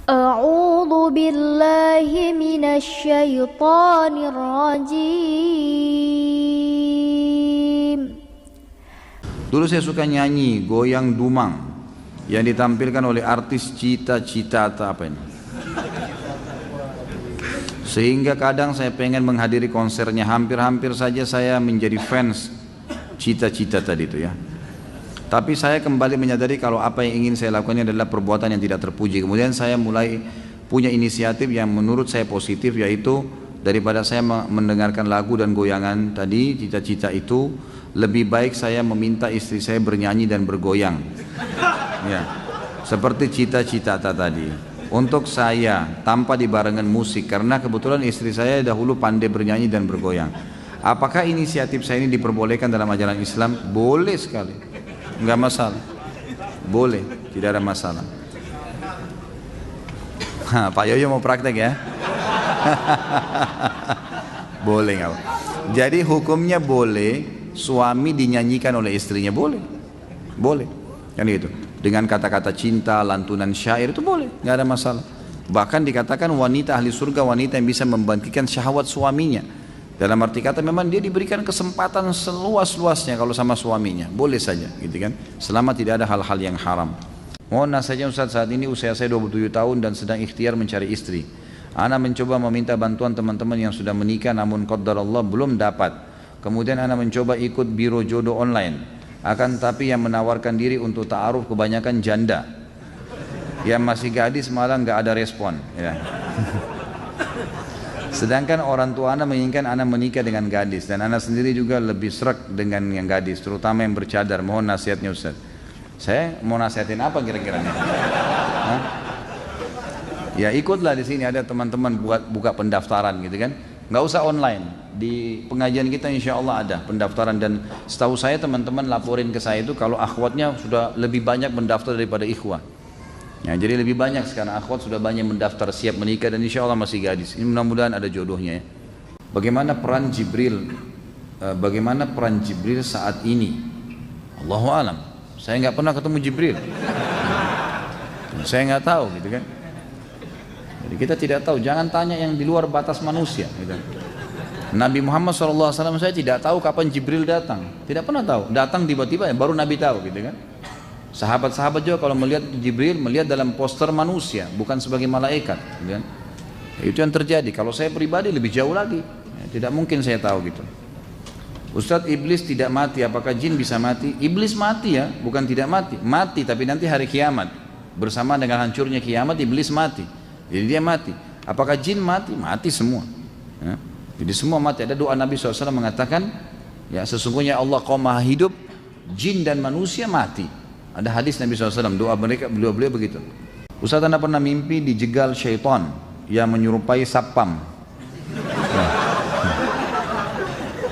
أعوذ بالله من الشيطان الرجيم. Dulu saya suka nyanyi goyang dumang yang ditampilkan oleh artis Cita-Cita atau apa ini. Sehingga kadang saya pengen menghadiri konsernya, hampir-hampir saja saya menjadi fans Cita-Cita tadi itu ya. Tapi saya kembali menyadari kalau apa yang ingin saya lakukan adalah perbuatan yang tidak terpuji. Kemudian saya mulai punya inisiatif yang menurut saya positif, yaitu daripada saya mendengarkan lagu dan goyangan tadi Cita-Cita itu, lebih baik saya meminta istri saya bernyanyi dan bergoyang ya, seperti Cita-Cita tadi, untuk saya tanpa dibarengan musik, karena kebetulan istri saya dahulu pandai bernyanyi dan bergoyang. Apakah inisiatif saya ini diperbolehkan dalam ajaran Islam? Boleh sekali, enggak masalah, boleh, tidak ada masalah. Pak Yoyo mau praktek ya? Boleh nggak? Jadi hukumnya boleh suami dinyanyikan oleh istrinya, boleh, boleh, kan gitu. Dengan kata-kata cinta, lantunan syair itu boleh, nggak ada masalah. Bahkan dikatakan wanita ahli surga wanita yang bisa membangkitkan syahwat suaminya. Dalam arti kata memang dia diberikan kesempatan seluas-luasnya kalau sama suaminya, boleh saja, gitu kan. Selama tidak ada hal-hal yang haram. Mohon nasihatnya Ustaz, saat ini usia saya 27 tahun dan sedang ikhtiar mencari istri. Ana mencoba meminta bantuan teman-teman yang sudah menikah namun qadarullah belum dapat. Kemudian ana mencoba ikut biro jodoh online. Akan tapi yang menawarkan diri untuk ta'aruf kebanyakan janda. Yang masih gadis malah nggak ada respon. Ya. Sedangkan orang tua ana menginginkan ana menikah dengan gadis, dan ana sendiri juga lebih srek dengan yang gadis, terutama yang bercadar. Mohon nasihatnya Ustaz. Saya mau nasihatin apa kira-kira? Ya ikutlah, di sini ada teman-teman buka pendaftaran gitu kan. Nggak usah online, di pengajian kita insya Allah ada pendaftaran, dan setahu saya teman-teman laporin ke saya itu kalau akhwatnya sudah lebih banyak mendaftar daripada ikhwah ya, jadi lebih banyak sekarang akhwat sudah banyak mendaftar siap menikah, dan insya Allah masih gadis. Ini mudah-mudahan ada jodohnya ya. Bagaimana peran Jibril saat ini? Allahu alam, saya nggak pernah ketemu Jibril, saya nggak tahu gitu kan. Jadi kita tidak tahu, jangan tanya yang di luar batas manusia gitu. Nabi Muhammad SAW saya tidak tahu kapan Jibril datang, tidak pernah tahu, datang tiba-tiba ya, baru Nabi tahu gitu kan. Sahabat-sahabat juga kalau melihat Jibril melihat dalam poster manusia, bukan sebagai malaikat gitu kan. Itu yang terjadi. Kalau saya pribadi lebih jauh lagi ya, tidak mungkin saya tahu gitu. Ustadz, iblis tidak mati, apakah jin bisa mati? Iblis mati ya, bukan tidak mati, mati tapi nanti hari kiamat bersama dengan hancurnya kiamat iblis mati. Jadi dia mati. Apakah jin mati? Mati semua ya. Jadi semua mati. Ada doa Nabi SAW mengatakan ya, sesungguhnya Allah Qaul Maha hidup, jin dan manusia mati. Ada hadis Nabi SAW, doa mereka, beliau begitu. Ustaz, anda pernah mimpi dijegal syaitan yang menyerupai sapam ya.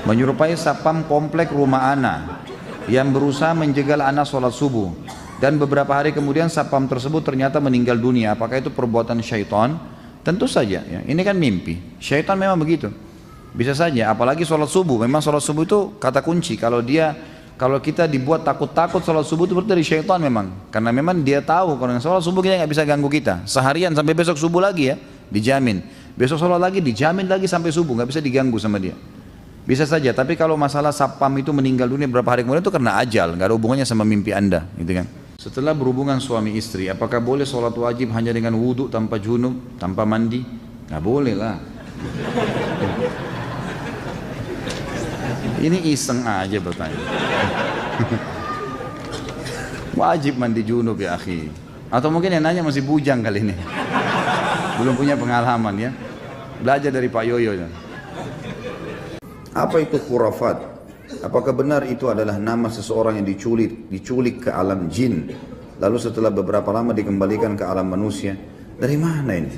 Menyerupai sapam komplek rumah ana yang berusaha menjegal ana sholat subuh, dan beberapa hari kemudian sapam tersebut ternyata meninggal dunia. Apakah itu perbuatan syaitan? Tentu saja ya. Ini kan mimpi. Syaitan memang begitu. Bisa saja, apalagi sholat subuh. Memang sholat subuh itu kata kunci. Kalau kita dibuat takut-takut sholat subuh itu berarti dari syaitan memang. Karena memang dia tahu kalau sholat subuh kita nggak bisa ganggu kita. Seharian sampai besok subuh lagi ya, dijamin. Besok sholat lagi dijamin lagi sampai subuh, nggak bisa diganggu sama dia. Bisa saja, tapi kalau masalah sapam itu meninggal dunia beberapa hari kemudian itu karena ajal, nggak ada hubungannya sama mimpi anda, gitu kan? Setelah berhubungan suami istri, apakah boleh sholat wajib hanya dengan wudhu tanpa junub, tanpa mandi? Nggak boleh lah. Ini iseng aja bertanya. Wajib mandi junub ya akhi. Atau mungkin yang nanya masih bujang kali ini, belum punya pengalaman ya. Belajar dari Pak Yoyo ya. Apa itu khurafat? Apakah benar itu adalah nama seseorang yang diculik ke alam jin, lalu setelah beberapa lama dikembalikan ke alam manusia? Dari mana ini?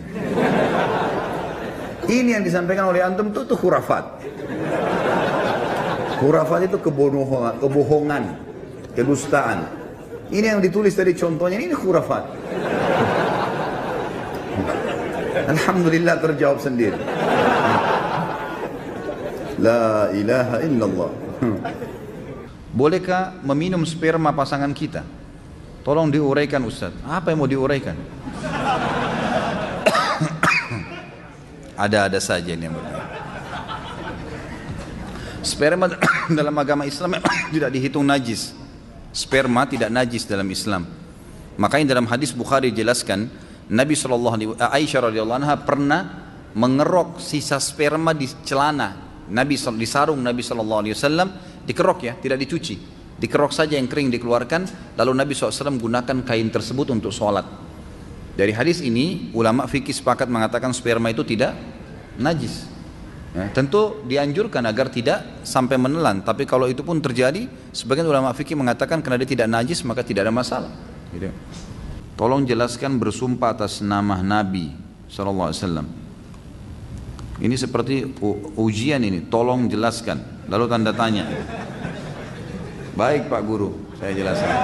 Ini yang disampaikan oleh antum itu khurafat. Khurafat itu kebohongan, kedustaan. Ini yang ditulis tadi contohnya, ini khurafat. Alhamdulillah terjawab sendiri. La ilaha illallah. Bolehkah meminum sperma pasangan kita? Tolong diuraikan Ustaz. Apa yang mau diuraikan? Ada-ada saja ini yang berbeda. Sperma dalam agama Islam tidak dihitung najis. Sperma tidak najis dalam Islam. Makanya dalam hadis Bukhari dijelaskan, Aisyah radhiyallahu anha pernah mengerok sisa sperma di celana di sarung Nabi sallallahu alaihi wasallam, dikerok ya, tidak dicuci. Dikerok saja yang kering dikeluarkan, lalu Nabi SAW gunakan kain tersebut untuk sholat. Dari hadis ini, ulama fikih sepakat mengatakan sperma itu tidak najis. Ya, tentu dianjurkan agar tidak sampai menelan, tapi kalau itu pun terjadi, sebagian ulama fikih mengatakan karena dia tidak najis maka tidak ada masalah. Gitu. Tolong jelaskan bersumpah atas nama Nabi SAW. Ini seperti ujian ini, tolong jelaskan. Lalu tanda tanya. Baik Pak Guru, saya jelaskan.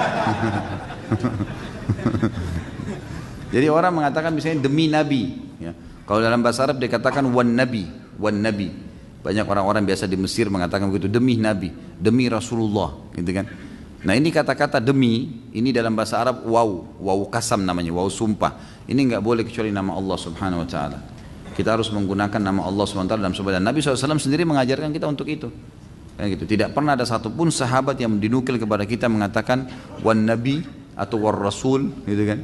Jadi orang mengatakan misalnya demi Nabi. Ya. Kalau dalam bahasa Arab dikatakan wan Nabi. Banyak orang-orang biasa di Mesir mengatakan begitu, demi Nabi, demi Rasulullah, gitu kan. Nah ini kata-kata demi, ini dalam bahasa Arab waw kasam namanya, waw sumpah. Ini enggak boleh kecuali nama Allah Subhanahu wa taala. Kita harus menggunakan nama Allah Subhanahu wa taala dalam sebuah, dan Nabi SAW sendiri mengajarkan kita untuk itu. Kayak gitu. Tidak pernah ada satupun sahabat yang dinukil kepada kita mengatakan wan Nabi atau war Rasul, gitu kan.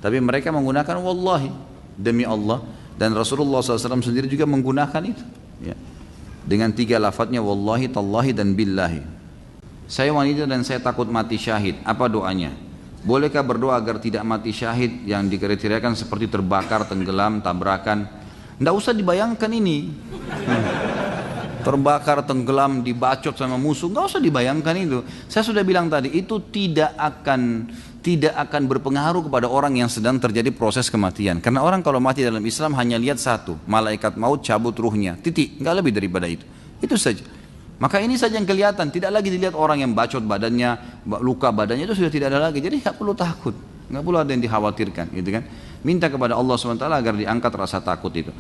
Tapi mereka menggunakan wallahi, demi Allah. Dan Rasulullah SAW sendiri juga menggunakan itu ya. Dengan 3 lafadznya wallahi, tallahi, dan billahi. Saya wanita dan saya takut mati syahid, apa doanya? Bolehkah berdoa agar tidak mati syahid yang dikriteriakan seperti terbakar, tenggelam, tabrakan? Tidak usah dibayangkan ini. Terbakar, tenggelam, dibacot sama musuh, nggak usah dibayangkan itu. Saya sudah bilang tadi, itu tidak akan berpengaruh kepada orang yang sedang terjadi proses kematian. Karena orang kalau mati dalam Islam hanya lihat satu, malaikat maut cabut ruhnya, titik, nggak lebih daripada itu. Itu saja. Maka ini saja yang kelihatan, tidak lagi dilihat orang yang bacot badannya, luka badannya, itu sudah tidak ada lagi. Jadi nggak perlu takut, nggak perlu ada yang dikhawatirkan, gitu kan? Minta kepada Allah SWT agar diangkat rasa takut itu.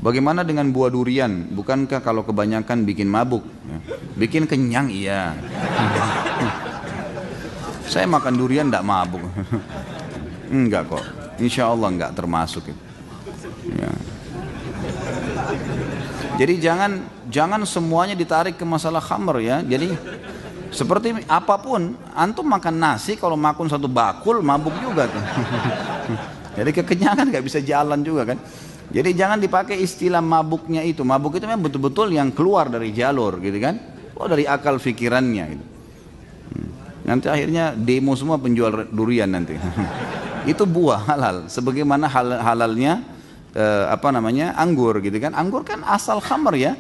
Bagaimana dengan buah durian? Bukankah kalau kebanyakan bikin mabuk? Ya. Bikin kenyang, iya. Saya makan durian tidak mabuk. Enggak kok. Insya Allah enggak termasuk itu. Ya. Jadi jangan semuanya ditarik ke masalah khamr ya. Jadi seperti apapun, antum makan nasi kalau makan 1 bakul mabuk juga tuh. Jadi kekenyangan nggak bisa jalan juga kan. Jadi jangan dipakai istilah mabuknya itu. Mabuk itu memang betul-betul yang keluar dari jalur gitu kan. Oh dari akal pikirannya gitu. Nanti akhirnya demo semua penjual durian nanti. Itu buah halal. Sebagaimana halalnya anggur gitu kan. Anggur kan asal khamr ya.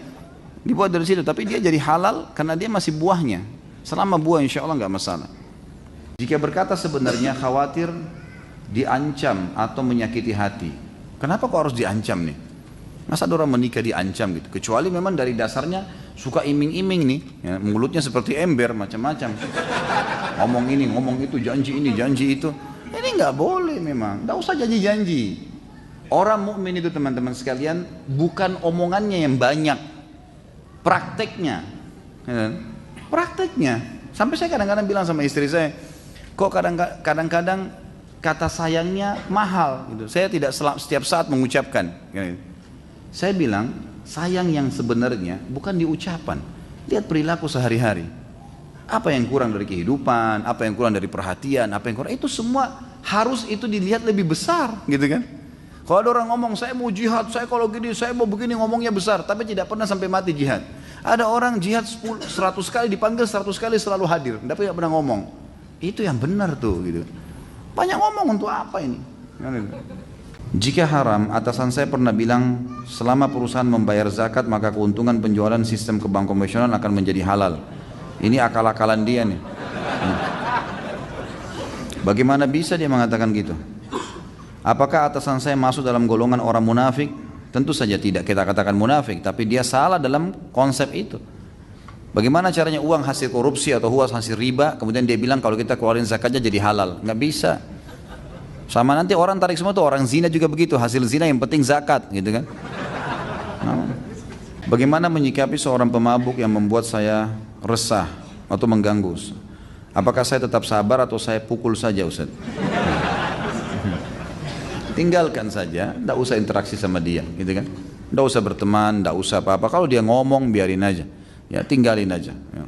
Dibuat dari situ. Tapi dia jadi halal karena dia masih buahnya. Selama buah insya Allah nggak masalah. Jika berkata sebenarnya khawatir diancam atau menyakiti hati. Kenapa kok harus diancam nih? Masa ada orang menikah diancam gitu? Kecuali memang dari dasarnya suka iming-iming nih, ya, mulutnya seperti ember macam-macam. Ngomong ini, ngomong itu, janji ini, janji itu. Ini nggak boleh memang. Nggak usah janji-janji. Orang mukmin itu teman-teman sekalian bukan omongannya yang banyak, prakteknya. Ya, prakteknya. Sampai saya kadang-kadang bilang sama istri saya, kok kadang-kadang kata sayangnya mahal gitu. Saya tidak setiap saat mengucapkan gitu. Saya bilang sayang yang sebenarnya bukan di ucapan, lihat perilaku sehari-hari. Apa yang kurang dari kehidupan, apa yang kurang dari perhatian, apa yang kurang, itu semua harus itu dilihat lebih besar gitu kan. Kalau ada orang ngomong saya mau jihad, saya kalau gini, saya mau begini, ngomongnya besar tapi tidak pernah sampai mati jihad. Ada orang jihad 100 kali dipanggil 100 kali selalu hadir tapi tidak pernah ngomong. Itu yang benar tuh gitu. Banyak ngomong untuk apa ini? Jika haram, atasan saya pernah bilang selama perusahaan membayar zakat maka keuntungan penjualan sistem ke bank konvensional akan menjadi halal. Ini akal-akalan dia nih. Bagaimana bisa dia mengatakan gitu? Apakah atasan saya masuk dalam golongan orang munafik? Tentu saja tidak kita katakan munafik, tapi dia salah dalam konsep itu. Bagaimana caranya uang hasil korupsi atau uang hasil riba, kemudian dia bilang kalau kita keluarin zakatnya jadi halal? Nggak bisa. Sama nanti orang tarik semua tuh, orang zina juga begitu, hasil zina yang penting zakat, gitu kan? Nah. Bagaimana menyikapi seorang pemabuk yang membuat saya resah atau mengganggu? Apakah saya tetap sabar atau saya pukul saja, Ustaz? tinggalkan saja, tidak usah interaksi sama dia, gitu kan? Tidak usah berteman, tidak usah apa-apa. Kalau dia ngomong, biarin aja, ya tinggalin aja. Ya.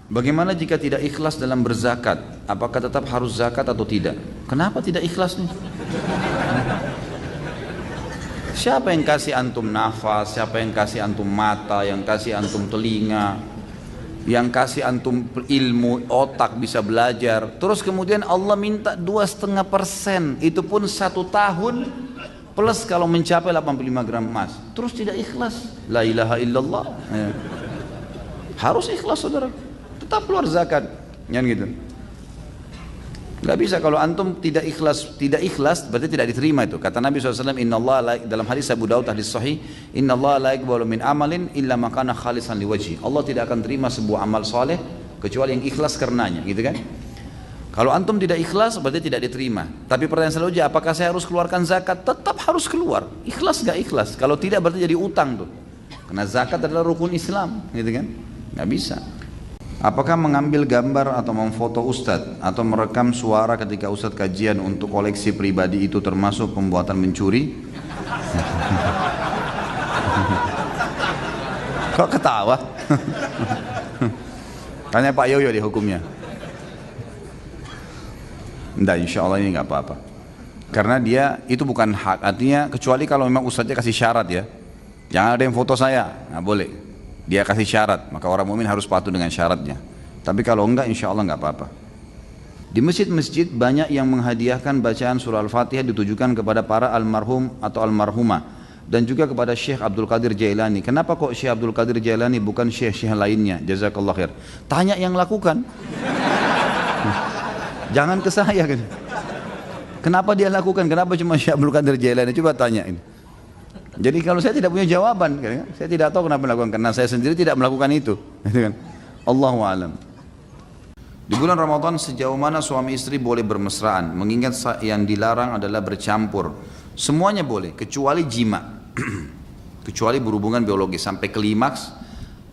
Bagaimana jika tidak ikhlas dalam berzakat? Apakah tetap harus zakat atau tidak? Kenapa tidak ikhlas nih? Siapa yang kasih antum nafas? Siapa yang kasih antum mata? Yang kasih antum telinga? Yang kasih antum ilmu, otak bisa belajar? Terus kemudian Allah minta 2,5%, itu pun 1 tahun plus kalau mencapai 85 gram emas. Terus tidak ikhlas? La ilaha illallah. Ya. Harus ikhlas saudara, tetap keluar zakat, kan gitu. Gak bisa kalau antum tidak ikhlas berarti tidak diterima itu. Kata Nabi SAW, Inna Allah dalam hadis Abu Daud hadis sahih, Inna Allah la yaqbalu min amalin illa ma kana khalisan liwajhi. Allah tidak akan terima sebuah amal soleh kecuali yang ikhlas karenanya, gitu kan? Kalau antum tidak ikhlas berarti tidak diterima. Tapi pertanyaan selanjutnya, apakah saya harus keluarkan zakat? Tetap harus keluar. Ikhlas gak ikhlas? Kalau tidak berarti jadi utang tuh. Karena zakat adalah rukun Islam, gitu kan? Gak bisa. Apakah mengambil gambar atau memfoto ustadz atau merekam suara ketika ustadz kajian untuk koleksi pribadi itu termasuk pembuatan mencuri? Kok ketawa? Tanya Pak Yoyo di hukumnya. Enggak, insya Allah ini nggak apa-apa. Karena dia itu bukan hak, artinya kecuali kalau memang ustadznya kasih syarat ya. Jangan ada yang foto saya, nggak boleh. Dia kasih syarat, maka orang mukmin harus patuh dengan syaratnya. Tapi kalau enggak, insya Allah enggak apa-apa. Di masjid-masjid banyak yang menghadiahkan bacaan surah Al-Fatihah ditujukan kepada para almarhum atau almarhumah dan juga kepada Syekh Abdul Qadir Jailani. Kenapa kok Syekh Abdul Qadir Jailani bukan syekh-syekh lainnya? Jazakallah khair. Tanya yang lakukan. Jangan ke saya kan. Kenapa dia lakukan? Kenapa cuma Syekh Abdul Qadir Jailani? Coba tanya ini. Jadi kalau saya tidak punya jawaban, saya tidak tahu kenapa melakukan, karena saya sendiri tidak melakukan itu. Allahu a'lam. Di bulan Ramadan sejauh mana suami istri boleh bermesraan? Mengingat yang dilarang adalah bercampur. Semuanya boleh, kecuali jima, kecuali berhubungan biologi sampai klimaks,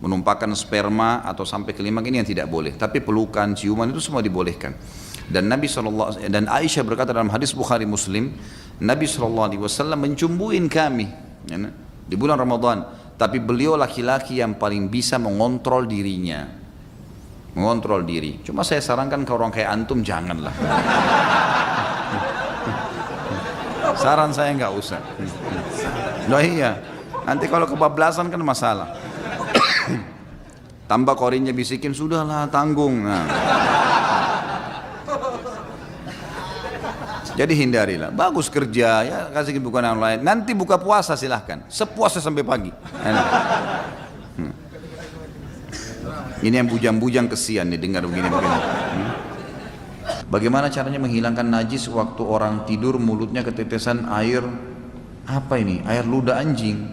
menumpahkan sperma atau sampai klimaks, ini yang tidak boleh. Tapi pelukan, ciuman itu semua dibolehkan. Dan Nabi dan Aisyah berkata dalam hadis Bukhari Muslim, Nabi SAW mencumbuin kami di bulan Ramadan, tapi beliau laki-laki yang paling bisa mengontrol dirinya, mengontrol diri. Cuma saya sarankan ke orang kayak antum, janganlah. Saran saya nggak usah. Loh iya, nanti kalau kebablasan kan masalah. Tambah korinnya bisikin, sudahlah tanggung. Nah. Jadi hindarilah. Bagus kerja, ya kasih bukan yang lain. Nanti buka puasa silahkan, sepuasnya sampai pagi. Ini yang bujang-bujang kesian nih dengar begini-begini. Bagaimana caranya menghilangkan najis waktu orang tidur mulutnya ketetesan air, apa ini? Air ludah anjing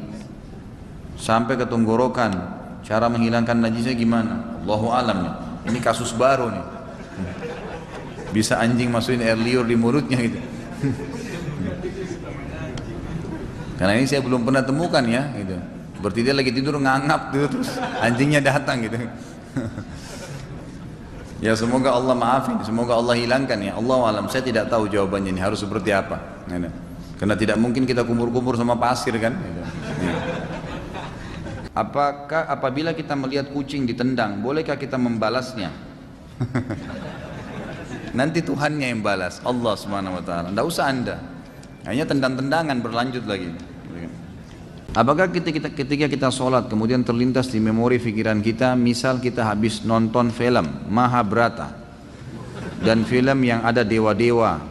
sampai ke tenggorokan. Cara menghilangkan najisnya gimana? Allahu alam nih. Ini kasus baru nih. Bisa anjing masukin air liur di mulutnya gitu. Karena ini saya belum pernah temukan ya gitu. Berarti dia lagi tidur ngangap gitu, terus anjingnya datang gitu. Ya semoga Allah maafin, semoga Allah hilangkan ya. Allah alam, saya tidak tahu jawabannya ini harus seperti apa gitu. Karena tidak mungkin kita kumur-kumur sama pasir kan gitu. Apakah apabila kita melihat kucing ditendang, bolehkah kita membalasnya? Nanti Tuhannya yang balas, Allah Subhanahu wa taala. Enggak usah Anda. Hanya tendang-tendangan berlanjut lagi. Apakah ketika kita sholat kemudian terlintas di memori pikiran kita, misal kita habis nonton film Mahabharata dan film yang ada dewa-dewa,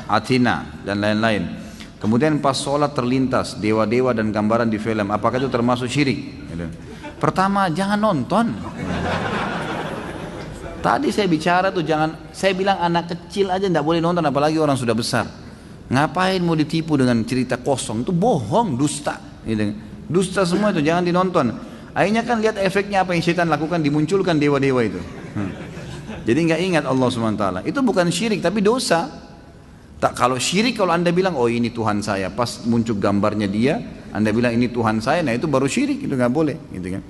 Athena dan lain-lain. Kemudian pas sholat terlintas dewa-dewa dan gambaran di film, apakah itu termasuk syirik? Pertama, jangan nonton. Tadi saya bicara tuh jangan, saya bilang anak kecil aja tidak boleh nonton, apalagi orang sudah besar. Ngapain mau ditipu dengan cerita kosong? Itu bohong, dusta. Dusta semua itu, jangan dinonton. Akhirnya kan lihat efeknya apa yang syaitan lakukan, dimunculkan dewa-dewa itu. Jadi nggak ingat Allah SWT. Itu bukan syirik tapi dosa. Tak, kalau syirik, kalau anda bilang oh ini Tuhan saya, pas muncul gambarnya dia, anda bilang ini Tuhan saya, nah itu baru syirik, itu nggak boleh, gitu kan?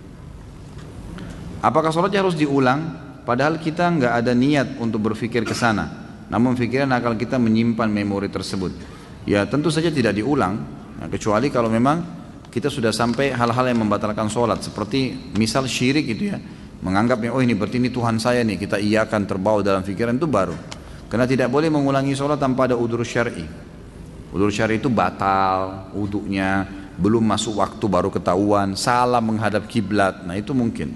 Apakah sholatnya harus diulang? Padahal kita nggak ada niat untuk berpikir ke sana, namun pikiran akal kita menyimpan memori tersebut. Ya tentu saja tidak diulang, nah, kecuali kalau memang kita sudah sampai hal-hal yang membatalkan sholat, seperti misal syirik itu ya, menganggapnya oh ini berarti ini Tuhan saya nih, kita iakan terbawa dalam pikiran, itu baru. Karena tidak boleh mengulangi sholat tanpa ada udzur syar'i. Udzur syar'i itu batal wudunya, belum masuk waktu baru ketahuan, salah menghadap kiblat, nah itu mungkin.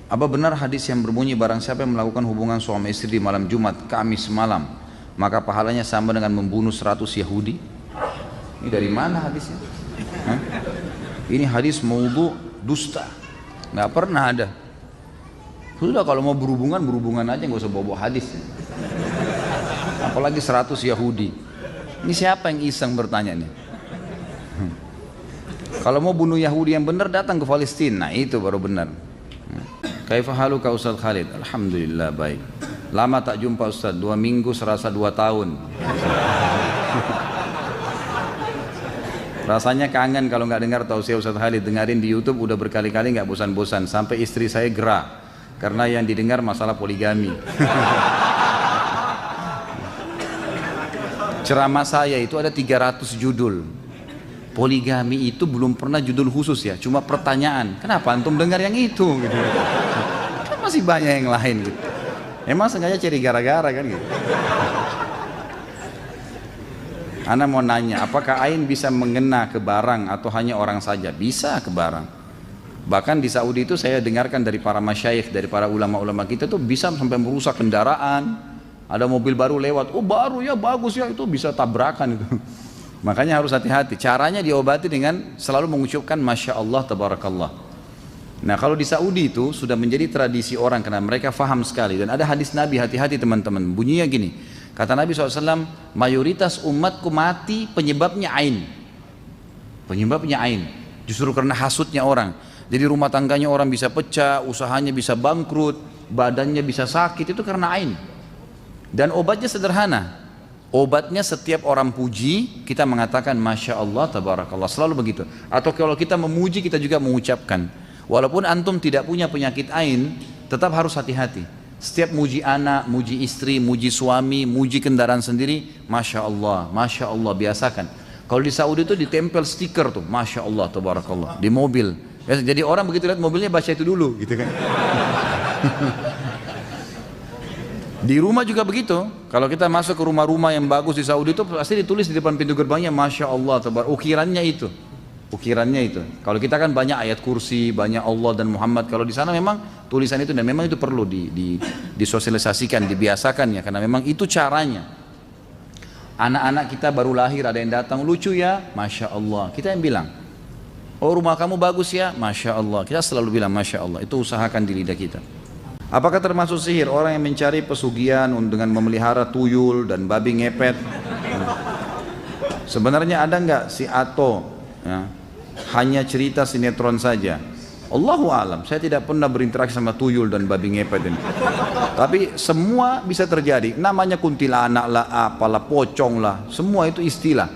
Apa benar hadis yang berbunyi barang siapa yang melakukan hubungan suami istri di malam Jumat, Kamis malam, maka pahalanya sama dengan membunuh 100 Yahudi? Ini dari mana hadisnya? Hah? Ini hadis maudhu, dusta, nggak pernah ada. Sudah kalau mau berhubungan, berhubungan aja, nggak usah bawa hadis. Apalagi 100 Yahudi. Ini siapa yang iseng bertanya nih? Kalau mau bunuh Yahudi yang benar, datang ke Palestina, nah itu baru benar. Kaifa haluka Ustaz Khalid? Alhamdulillah baik. Lama tak jumpa Ustaz, 2 minggu serasa 2 tahun. Rasanya kangen kalau nggak dengar tausiah Ustaz Khalid. Dengarin di YouTube udah berkali-kali nggak bosan-bosan. Sampai istri saya gerah karena yang didengar masalah poligami. Ceramah saya itu ada 300 judul. Poligami itu belum pernah judul khusus ya, cuma pertanyaan. Kenapa antum dengar yang itu? Gitu. Kan masih banyak yang lain gitu. Emang sengaja cari gara-gara kan gitu. Ana mau nanya, apakah ain bisa mengena ke barang atau hanya orang saja? Bisa ke barang. Bahkan di Saudi itu saya dengarkan dari para masyayikh, dari para ulama-ulama kita tuh bisa sampai merusak kendaraan. Ada mobil baru lewat, oh baru ya, bagus ya, itu bisa tabrakan itu. Makanya harus hati-hati. Caranya diobati dengan selalu mengucapkan Masya Allah, Tabarakallah. Nah kalau di Saudi itu sudah menjadi tradisi orang karena mereka faham sekali. Dan ada hadis Nabi, hati-hati teman-teman. Bunyinya gini, kata Nabi SAW, mayoritas umatku mati penyebabnya ain. Penyebabnya ain. Justru karena hasutnya orang. Jadi rumah tangganya orang bisa pecah, usahanya bisa bangkrut, badannya bisa sakit, itu karena ain. Dan obatnya sederhana. Obatnya setiap orang puji, kita mengatakan Masya Allah, Tabarakallah. Selalu begitu. Atau kalau kita memuji, kita juga mengucapkan. Walaupun antum tidak punya penyakit ain, tetap harus hati-hati. Setiap muji anak, muji istri, muji suami, muji kendaraan sendiri, Masya Allah, biasakan. Kalau di Saudi itu ditempel stiker tuh, Masya Allah, Tabarakallah, di mobil. Jadi orang begitu lihat mobilnya baca itu dulu, gitu kan. Di rumah juga begitu. Kalau kita masuk ke rumah-rumah yang bagus di Saudi itu pasti ditulis di depan pintu gerbangnya Masya Allah, ukirannya itu. Ukirannya itu. Kalau kita kan banyak ayat kursi, banyak Allah dan Muhammad. Kalau di sana memang tulisan itu, dan memang itu perlu disosialisasikan, dibiasakan ya, karena memang itu caranya. Anak-anak kita baru lahir ada yang datang, lucu ya, Masya Allah. Kita yang bilang, oh rumah kamu bagus ya, Masya Allah. Kita selalu bilang Masya Allah. Itu usahakan di lidah kita. Apakah termasuk sihir orang yang mencari pesugihan dengan memelihara tuyul dan babi ngepet? Sebenarnya ada nggak si Ato? Ya, hanya cerita sinetron saja. Allahu alam, saya tidak pernah berinteraksi sama tuyul dan babi ngepet ini. Tapi semua bisa terjadi. Namanya kuntilanak lah, apalah, pocong lah, semua itu istilah.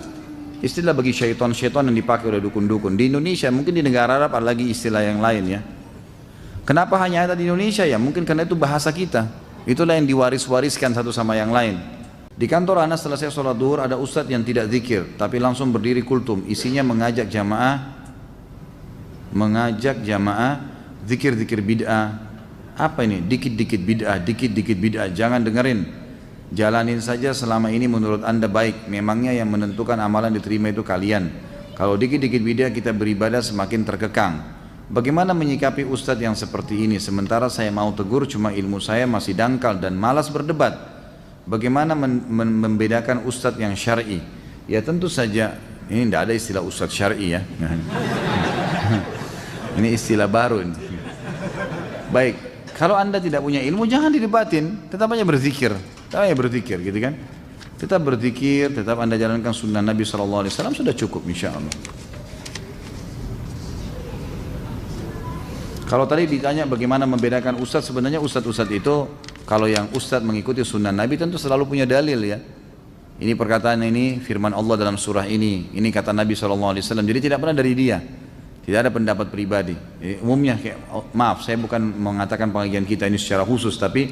Istilah bagi syaitan-syaitan yang dipakai oleh dukun-dukun. Di Indonesia, mungkin di negara Arab ada lagi istilah yang lain ya. Kenapa hanya ada di Indonesia ya? Mungkin karena itu bahasa kita. Itulah yang diwaris-wariskan satu sama yang lain. Di kantor anak setelah saya sholat duhur ada ustadz yang tidak zikir, tapi langsung berdiri kultum. Isinya mengajak jamaah zikir-zikir bid'ah. Apa ini? Dikit-dikit bid'ah, jangan dengerin. Jalanin saja selama ini menurut anda baik. Memangnya yang menentukan amalan diterima itu kalian. Kalau dikit-dikit bid'ah kita beribadah semakin terkekang. Bagaimana menyikapi ustadz yang seperti ini? Sementara saya mau tegur, cuma ilmu saya masih dangkal dan malas berdebat. Bagaimana membedakan ustadz yang syar'i? Ya tentu saja, ini tidak ada istilah ustadz syar'i ya. Ini istilah baru ini. Baik, kalau anda tidak punya ilmu jangan didebatin, tetap aja berzikir, gitu kan? Tetap berzikir, tetap anda jalankan sunnah Nabi SAW, sudah cukup insya Allah. Kalau tadi ditanya bagaimana membedakan ustadz, sebenarnya ustadz-ustadz itu kalau yang ustadz mengikuti sunnah Nabi tentu selalu punya dalil ya. Ini perkataan ini, firman Allah dalam surah ini kata Nabi SAW, jadi tidak pernah dari dia. Tidak ada pendapat pribadi. Umumnya, maaf saya bukan mengatakan pengajian kita ini secara khusus, tapi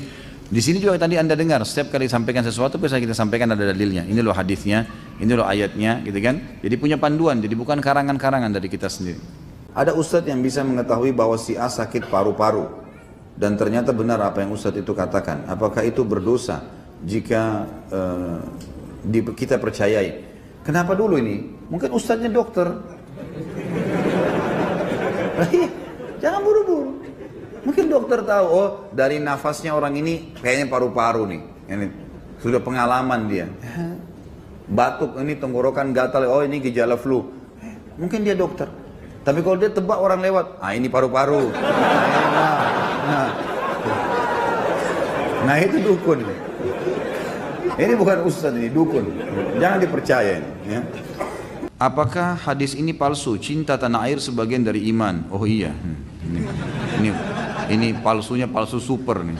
Di sini juga tadi Anda dengar, setiap kali sampaikan sesuatu biasa kita sampaikan ada dalilnya. Ini loh hadisnya, ini loh ayatnya, gitu kan? Jadi punya panduan, jadi bukan karangan-karangan dari kita sendiri. Ada ustadz yang bisa mengetahui bahwa si A sakit paru-paru dan ternyata benar apa yang ustadz itu katakan. Apakah itu berdosa jika kita percayai? Kenapa dulu ini? Mungkin ustadznya dokter. Jangan buru-buru. Mungkin dokter tahu, oh dari nafasnya orang ini kayaknya paru-paru nih. Ini sudah pengalaman dia. Batuk ini tenggorokan gatal, oh ini gejala flu. Mungkin dia dokter. Tapi kalau dia tebak orang lewat, ini paru-paru. Nah itu dukun. Ini bukan ustaz, ini dukun. Jangan dipercaya ini. Ya. Apakah hadis ini palsu? Cinta tanah air sebagian dari iman. Oh iya. Ini palsunya palsu super nih.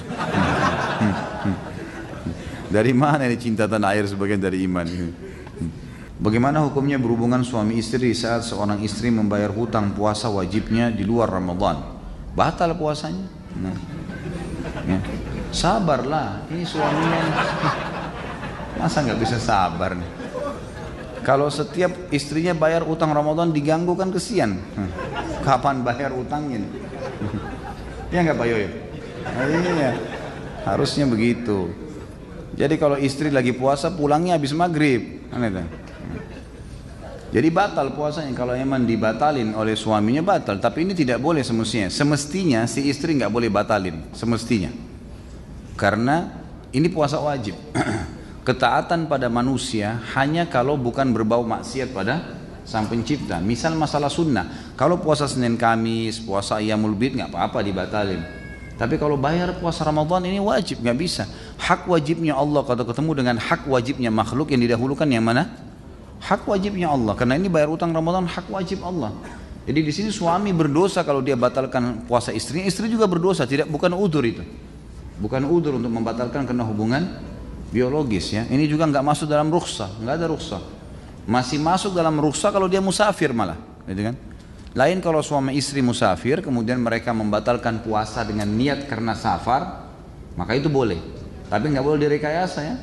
Dari mana ini cinta tanah air sebagian dari iman? Bagaimana hukumnya berhubungan suami istri saat seorang istri membayar hutang puasa wajibnya di luar Ramadan? Batal puasanya. Nah, ya. Sabarlah, ini suaminya masa nggak bisa sabar nih? Kalau setiap istrinya bayar utang Ramadan diganggu kan kesian. Kapan bayar utangnya? Ya nggak Pak Yoyo? Iya, harusnya begitu. Jadi kalau istri lagi puasa pulangnya habis maghrib, jadi batal puasanya. Kalau emang dibatalin oleh suaminya batal, tapi ini tidak boleh semestinya. Semestinya si istri nggak boleh batalin, semestinya. Karena ini puasa wajib. Ketaatan pada manusia hanya kalau bukan berbau maksiat pada Sang Pencipta. Misal masalah sunnah, kalau puasa Senin Kamis, puasa Ayyamul Bid nggak apa-apa dibatalin. Tapi kalau bayar puasa Ramadan ini wajib, nggak bisa. Hak wajibnya Allah kalau ketemu dengan hak wajibnya makhluk yang didahulukan yang mana? Hak wajibnya Allah. Karena ini bayar utang Ramadan hak wajib Allah. Jadi di sini suami berdosa kalau dia batalkan puasa istrinya, istri juga berdosa. Bukan udzur itu. Bukan udzur untuk membatalkan karena hubungan biologis ya. Ini juga nggak masuk dalam rukhsah, nggak ada rukhsah. Masih masuk dalam rukhsah kalau dia musafir malah, gitu kan? Lain kalau suami istri musafir, kemudian mereka membatalkan puasa dengan niat karena safar, maka itu boleh. Tapi nggak boleh direkayasa ya.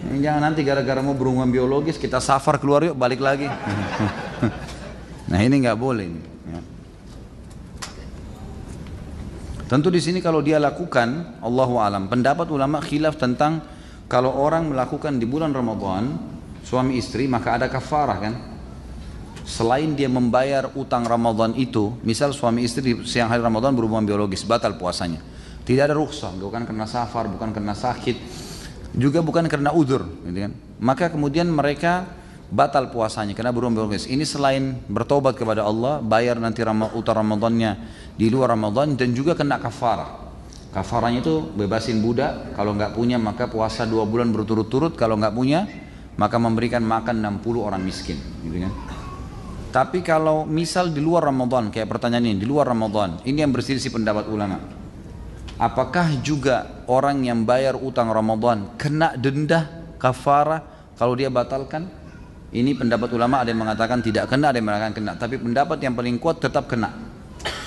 Jangan nanti gara-gara mau berhubungan biologis kita safar keluar yuk balik lagi. Nah ini nggak boleh. Ya. Tentu di sini kalau dia lakukan, Allahu alam. Pendapat ulama khilaf tentang kalau orang melakukan di bulan Ramadan suami istri maka ada kafarah kan. Selain dia membayar utang Ramadan itu, misal suami istri di siang hari Ramadan berhubungan biologis, batal puasanya. Tidak ada rukhsah, bukan karena safar, bukan karena sakit, juga bukan karena udzur, gitu kan. Maka kemudian mereka batal puasanya karena berhubungan biologis. Ini selain bertobat kepada Allah, bayar nanti utang Ramadannya di luar Ramadan dan juga kena kafarah. Kafarahnya itu bebasin budak, kalau nggak punya maka puasa 2 bulan berturut-turut, kalau nggak punya maka memberikan makan 60 orang miskin, gitu kan. Tapi kalau misal di luar Ramadan, kayak pertanyaan ini, di luar Ramadan, ini yang berselisih pendapat ulama. Apakah juga orang yang bayar utang Ramadan kena denda kafarah kalau dia batalkan? Ini pendapat ulama, ada yang mengatakan tidak kena, ada yang mengatakan kena. Tapi pendapat yang paling kuat tetap kena.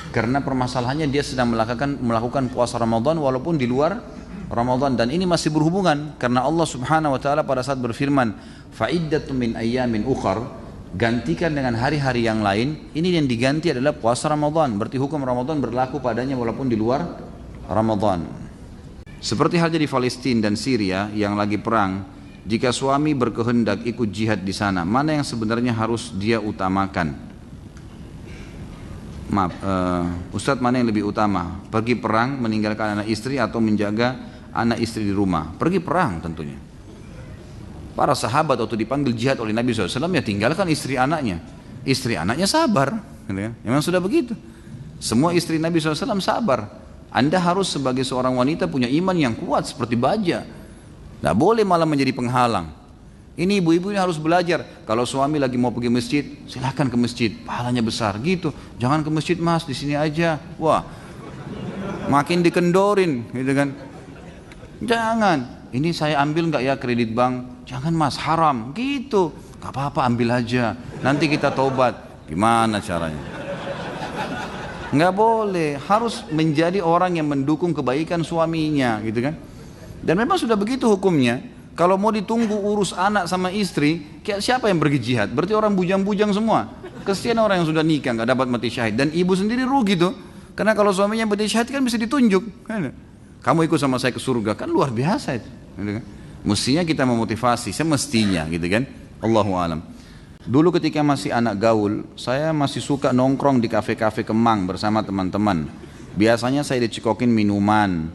Karena permasalahannya dia sedang melakukan puasa Ramadan walaupun di luar Ramadan, dan ini masih berhubungan karena Allah Subhanahu wa taala pada saat berfirman fa'iddatun min ayyamin ukhar, gantikan dengan hari-hari yang lain. Ini yang diganti adalah puasa Ramadan, berarti hukum Ramadan berlaku padanya walaupun di luar Ramadan. Seperti halnya di Palestina dan Syria yang lagi perang, jika suami berkehendak ikut jihad di sana, mana yang sebenarnya harus dia utamakan? Maaf, Ustadz, mana yang lebih utama? Pergi perang meninggalkan anak istri atau menjaga anak istri di rumah? Pergi perang tentunya. Para sahabat waktu dipanggil jihad oleh Nabi SAW ya tinggalkan istri anaknya. Istri anaknya sabar, memang sudah begitu. Semua istri Nabi SAW sabar. Anda harus sebagai seorang wanita punya iman yang kuat seperti baja. Tidak boleh malah menjadi penghalang. Ini ibu-ibu ini harus belajar. Kalau suami lagi mau pergi masjid, silahkan ke masjid, pahalanya besar gitu. Jangan ke masjid mas, di sini aja. Wah, makin dikendorin, gitu kan? Jangan. Ini saya ambil nggak ya kredit bank? Jangan mas, haram. Gitu. Gak apa-apa, ambil aja. Nanti kita tobat. Gimana caranya? Nggak boleh. Harus menjadi orang yang mendukung kebaikan suaminya, gitu kan? Dan memang sudah begitu hukumnya. Kalau mau ditunggu urus anak sama istri, siapa yang pergi jihad? Berarti orang bujang-bujang semua. Kesian orang yang sudah nikah nggak dapat mati syahid. Dan ibu sendiri rugi tuh. Karena kalau suaminya mati syahid kan bisa ditunjuk. Kamu ikut sama saya ke surga, kan luar biasa itu. Mestinya kita memotivasi, semestinya gitu kan. Allahu alam. Dulu ketika masih anak gaul, saya masih suka nongkrong di kafe-kafe Kemang bersama teman-teman. Biasanya saya dicekokin minuman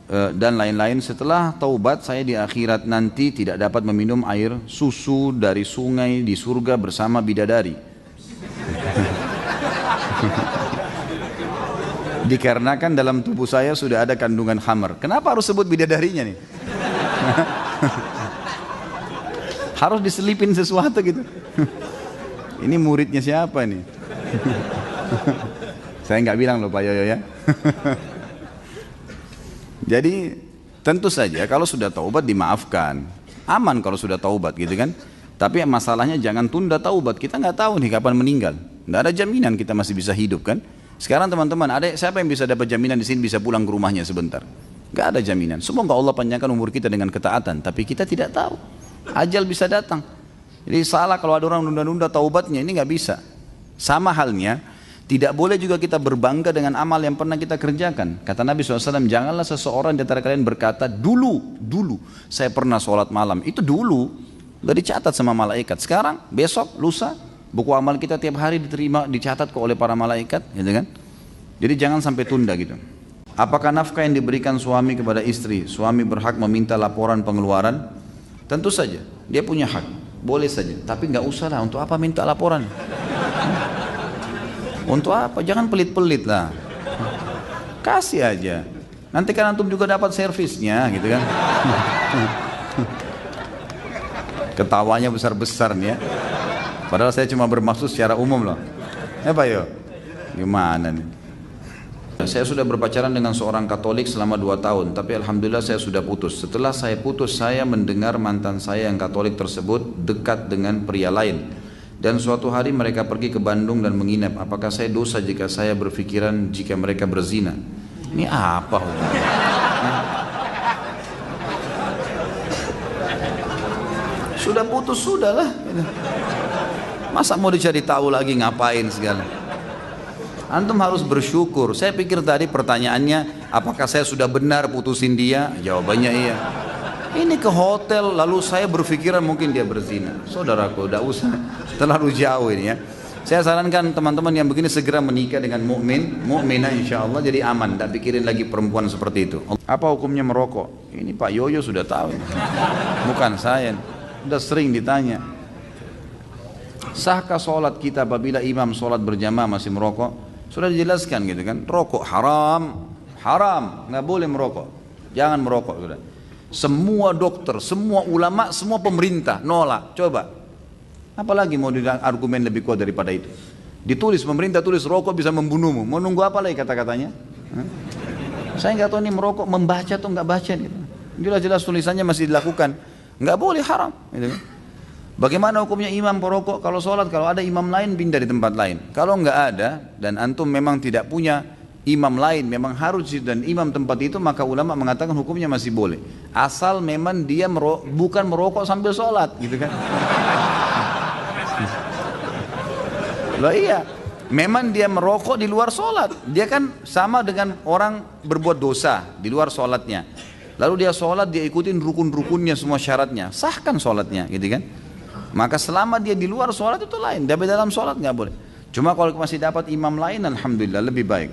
dan lain-lain. Setelah taubat, saya di akhirat nanti tidak dapat meminum air susu dari sungai di surga bersama bidadari. Dikarenakan dalam tubuh saya sudah ada kandungan khamar. Kenapa harus sebut bidadarinya nih? Harus diselipin sesuatu gitu. Ini muridnya siapa nih? Saya nggak bilang loh Pak Yoyo ya. Jadi tentu saja kalau sudah taubat dimaafkan. Aman kalau sudah taubat gitu kan. Tapi masalahnya jangan tunda taubat. Kita nggak tahu nih kapan meninggal. Nggak ada jaminan kita masih bisa hidup kan. Sekarang teman-teman, ada siapa yang bisa dapat jaminan di sini bisa pulang ke rumahnya sebentar? Nggak ada jaminan. Semoga Allah panjangkan umur kita dengan ketaatan. Tapi kita tidak tahu. Ajal bisa datang. Jadi salah kalau ada orang nunda-nunda taubatnya, ini nggak bisa. Sama halnya, tidak boleh juga kita berbangga dengan amal yang pernah kita kerjakan. Kata Nabi SAW, janganlah seseorang di antara kalian berkata, dulu saya pernah sholat malam. Itu dulu, udah dicatat sama malaikat. Sekarang, besok, lusa, buku amal kita tiap hari diterima, dicatat oleh para malaikat, gitu kan? Jadi jangan sampai tunda gitu. Apakah nafkah yang diberikan suami kepada istri, suami berhak meminta laporan pengeluaran? Tentu saja, dia punya hak, boleh saja. Tapi nggak usah lah, untuk apa minta laporan? Untuk apa? Jangan pelit-pelit lah. Kasih aja. Nanti kan antum juga dapat servisnya, gitu kan? Ketawanya besar-besar nih ya. Padahal saya cuma bermaksud secara umum loh. Pak Yo? Gimana nih? Saya sudah berpacaran dengan seorang Katolik selama 2 tahun, tapi Alhamdulillah saya sudah putus. Setelah saya putus, saya mendengar mantan saya yang Katolik tersebut dekat dengan pria lain. Dan suatu hari mereka pergi ke Bandung dan menginap. Apakah saya dosa jika saya berpikiran jika mereka berzina? Ini apa? Sudah putus, sudahlah. Masa mau dicari tahu lagi ngapain segala? Antum harus bersyukur. Saya pikir tadi pertanyaannya, apakah saya sudah benar putusin dia? Jawabannya iya. Ini ke hotel, lalu saya berpikiran mungkin dia berzina. Saudaraku, tidak usah terlalu jauh ini ya. Saya sarankan teman-teman yang begini segera menikah dengan mukminah insya Allah, jadi aman. Tidak pikirin lagi perempuan seperti itu. Apa hukumnya merokok? Ini Pak Yoyo sudah tahu. Bukan saya. Sudah sering ditanya. Sahkah sholat kita apabila imam sholat berjamaah masih merokok? Sudah dijelaskan gitu kan, rokok haram, nggak boleh merokok, jangan merokok sudah. Semua dokter, semua ulama, semua pemerintah nolak. Coba, apalagi mau argumen lebih kuat daripada itu? Ditulis pemerintah tulis rokok bisa membunuhmu, mau nunggu apa lagi kata-katanya? Saya nggak tahu ini merokok membaca atau nggak baca gitu. Jelas-jelas tulisannya masih dilakukan, nggak boleh haram. Gitu kan? Bagaimana hukumnya imam perokok? Kalau sholat, kalau ada imam lain pindah di tempat lain. Kalau nggak ada dan antum memang tidak punya imam lain, memang harus dan imam tempat itu, maka ulama mengatakan hukumnya masih boleh. Asal memang dia bukan merokok sambil sholat, gitu kan? Loh iya, memang dia merokok di luar sholat. Dia kan sama dengan orang berbuat dosa di luar sholatnya. Lalu dia sholat, dia ikutin rukun-rukunnya semua syaratnya, sahkan sholatnya, gitu kan? Maka selama dia di luar sholat itu lain, tapi dalam sholat nggak boleh. Cuma kalau masih dapat imam lain, alhamdulillah lebih baik.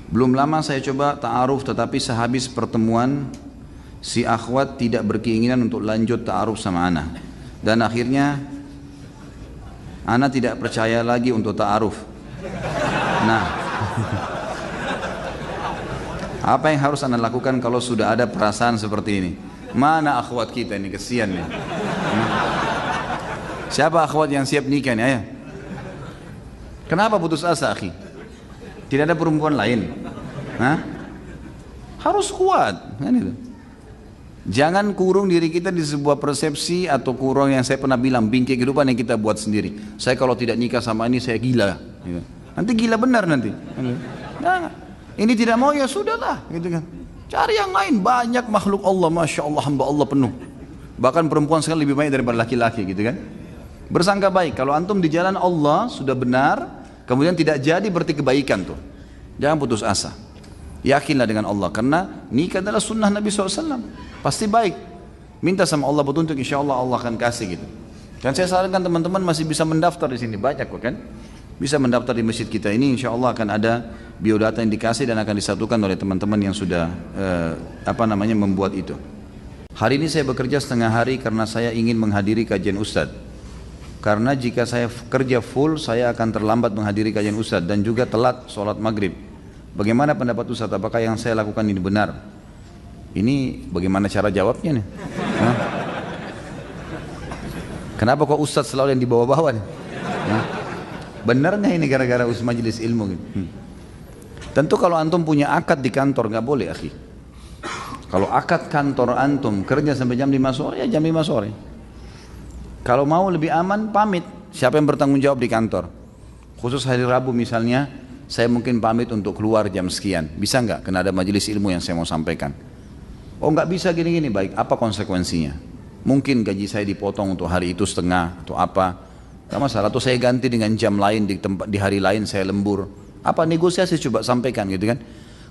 Belum lama saya coba ta'aruf, tetapi sehabis pertemuan si akhwat tidak berkeinginan untuk lanjut ta'aruf sama ana. Dan akhirnya ana tidak percaya lagi untuk ta'aruf. Nah, apa yang harus ana lakukan kalau sudah ada perasaan seperti ini? Mana akhwat kita ini, kesian nih. Siapa akhwat yang siap nikah nih? Ayo. Kenapa putus asa, akhi? Tidak ada perempuan lain? Hah? Harus kuat, kan itu. Jangan kurung diri kita di sebuah persepsi atau kurung yang saya pernah bilang, bingkai kehidupan yang kita buat sendiri. Saya kalau tidak nikah sama ini saya gila. Nanti gila benar nanti. Nah, ini tidak mau ya sudahlah, gitu kan. Cari yang lain, banyak makhluk Allah, Masya Allah, hamba Allah penuh. Bahkan perempuan sekali lebih banyak daripada laki-laki gitu kan. Bersangka baik, kalau antum di jalan Allah sudah benar, kemudian tidak jadi berarti kebaikan tuh. Jangan putus asa. Yakinlah dengan Allah, karena nikah adalah sunnah Nabi SAW. Pasti baik. Minta sama Allah petunjuk, insya Allah Allah akan kasih gitu. Dan saya sarankan teman-teman masih bisa mendaftar di sini, banyak kok kan. Bisa mendaftar di masjid kita ini, insya Allah akan ada biodata yang dikasih dan akan disatukan oleh teman-teman yang sudah membuat itu. Hari ini saya bekerja setengah hari karena saya ingin menghadiri kajian Ustadz. Karena jika saya kerja full, saya akan terlambat menghadiri kajian Ustadz dan juga telat sholat maghrib. Bagaimana pendapat Ustadz? Apakah yang saya lakukan ini benar? Ini bagaimana cara jawabnya nih? Hah? Kenapa kok Ustadz selalu yang di bawah-bawah nih? Benar nggak ini gara-gara majelis ilmu? Tentu kalau antum punya akad di kantor nggak boleh, akhi. Kalau akad kantor antum kerja sampai jam 5 sore, ya jam 5 sore. Kalau mau lebih aman, pamit. Siapa yang bertanggung jawab di kantor? Khusus hari Rabu misalnya, saya mungkin pamit untuk keluar jam sekian. Bisa nggak? Karena ada majelis ilmu yang saya mau sampaikan. Oh nggak bisa gini-gini, baik. Apa konsekuensinya? Mungkin gaji saya dipotong untuk hari itu setengah atau apa? Nggak masalah. Atau saya ganti dengan jam lain di hari lain saya lembur. Apa negosiasi coba sampaikan gitu kan?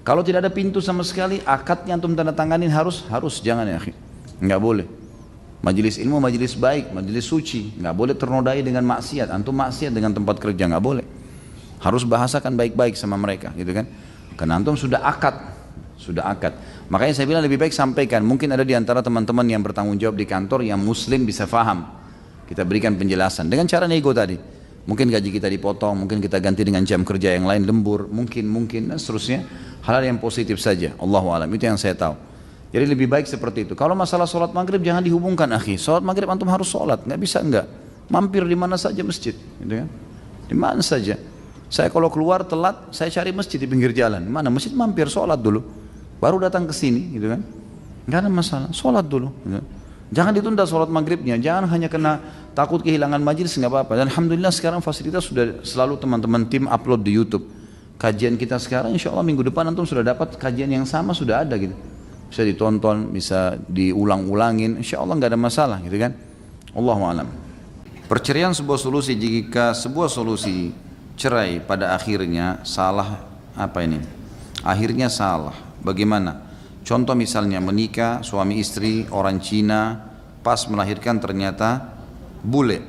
Kalau tidak ada pintu sama sekali, akadnya antum tanda tanganin harus jangan ya, nggak boleh. Majelis ilmu, majelis baik, majelis suci, nggak boleh ternodai dengan maksiat. Antum maksiat dengan tempat kerja nggak boleh. Harus bahasakan baik-baik sama mereka, gitu kan? Karena antum sudah akad. Makanya saya bilang lebih baik sampaikan. Mungkin ada di antara teman-teman yang bertanggung jawab di kantor yang muslim bisa faham. Kita berikan penjelasan dengan cara nego tadi. Mungkin gaji kita dipotong, mungkin kita ganti dengan jam kerja yang lain, lembur, mungkin dan seterusnya. Hal-hal yang positif saja. Allahu a'lam, itu yang saya tahu. Jadi lebih baik seperti itu. Kalau masalah sholat maghrib jangan dihubungkan, akhi. Sholat maghrib antum harus sholat, nggak bisa enggak. Mampir di mana saja masjid, gitu kan? Di mana saja. Saya kalau keluar telat, saya cari masjid di pinggir jalan. Mana masjid, mampir sholat dulu, baru datang ke sini, gitu kan? Nggak ada masalah, sholat dulu. Gitu. Jangan ditunda sholat maghribnya, jangan hanya kena takut kehilangan majelis, nggak apa-apa. Dan alhamdulillah sekarang fasilitas sudah selalu teman-teman tim upload di YouTube. Kajian kita sekarang, insya Allah minggu depan antum sudah dapat kajian yang sama, sudah ada gitu. Bisa ditonton, bisa diulang-ulangin, insya Allah nggak ada masalah, gitu kan? Allahu a'lam. Perceraian sebuah solusi jika sebuah solusi cerai pada akhirnya salah apa ini? Akhirnya salah. Bagaimana? Contoh misalnya menikah suami istri orang Cina, pas melahirkan ternyata bule.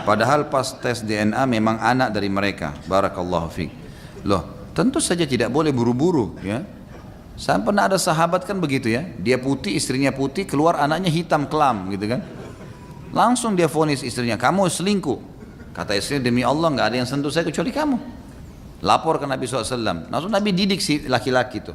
Padahal pas tes DNA memang anak dari mereka. Barakallahu fiik. Loh, tentu saja tidak boleh buru-buru ya. Saya pernah ada sahabat kan begitu ya. Dia putih, istrinya putih, keluar anaknya hitam kelam gitu kan. Langsung dia vonis istrinya, kamu selingkuh. Kata istrinya, demi Allah nggak ada yang sentuh saya kecuali kamu. Lapor ke Nabi SAW. Langsung Nabi didik si laki-laki itu.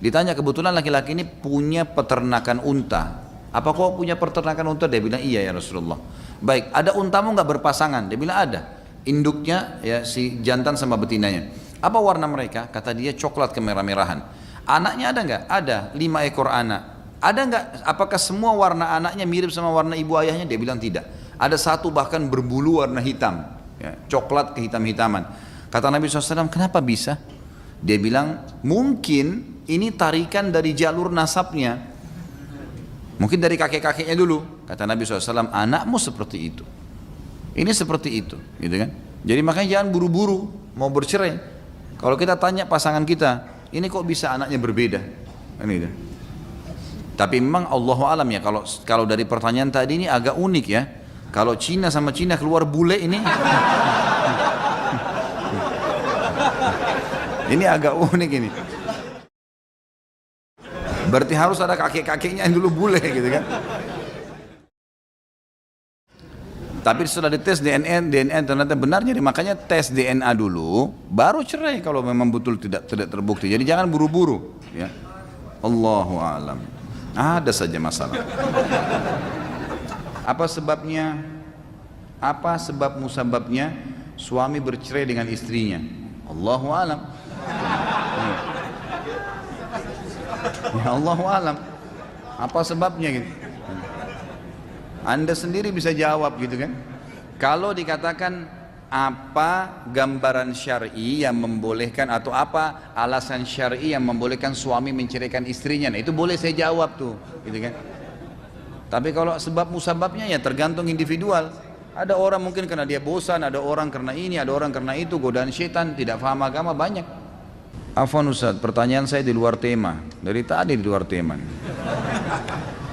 Ditanya, kebetulan laki-laki ini punya peternakan unta. Apa kau punya peternakan unta? Dia bilang, iya ya Rasulullah. Baik, ada untamu nggak berpasangan? Dia bilang ada. Induknya ya si jantan sama betinanya. Apa warna mereka? Kata dia coklat kemerah-merahan. Anaknya ada nggak? Ada, 5 ekor anak. Ada nggak? Apakah semua warna anaknya mirip sama warna ibu ayahnya? Dia bilang tidak. Ada satu bahkan berbulu warna hitam, ya, coklat kehitam-hitaman. Kata Nabi SAW, kenapa bisa? Dia bilang, mungkin ini tarikan dari jalur nasabnya. Mungkin dari kakek-kakeknya dulu. Kata Nabi SAW, anakmu seperti itu. Ini seperti itu, gitu kan? Jadi makanya jangan buru-buru mau bercerai. Kalau kita tanya pasangan kita, ini kok bisa anaknya berbeda? Ini dah. Tapi memang Allahu alam ya, kalau dari pertanyaan tadi ini agak unik ya. Kalau Cina sama Cina keluar bule ini, ini agak unik ini. Berarti harus ada kakek-kakeknya yang dulu bule gitu kan. Tapi setelah dites DNA ternyata benar, jadi makanya tes DNA dulu, baru cerai kalau memang betul tidak terbukti. Jadi jangan buru-buru ya. Allahu alam. Ada saja masalah. Apa sebabnya? Apa sebab musababnya suami bercerai dengan istrinya? Allahu alam. Ya Allahu alam. Apa sebabnya gitu? Anda sendiri bisa jawab gitu kan. Kalau dikatakan apa gambaran syar'i yang membolehkan atau apa alasan syar'i yang membolehkan suami menceraikan istrinya? Nah, itu boleh saya jawab tuh, gitu kan. Tapi kalau sebab musababnya ya tergantung individual. Ada orang mungkin karena dia bosan, ada orang karena ini, ada orang karena itu, godaan syaitan, tidak paham agama, banyak. Afwan Ustaz, pertanyaan saya di luar tema. Dari tadi di luar tema.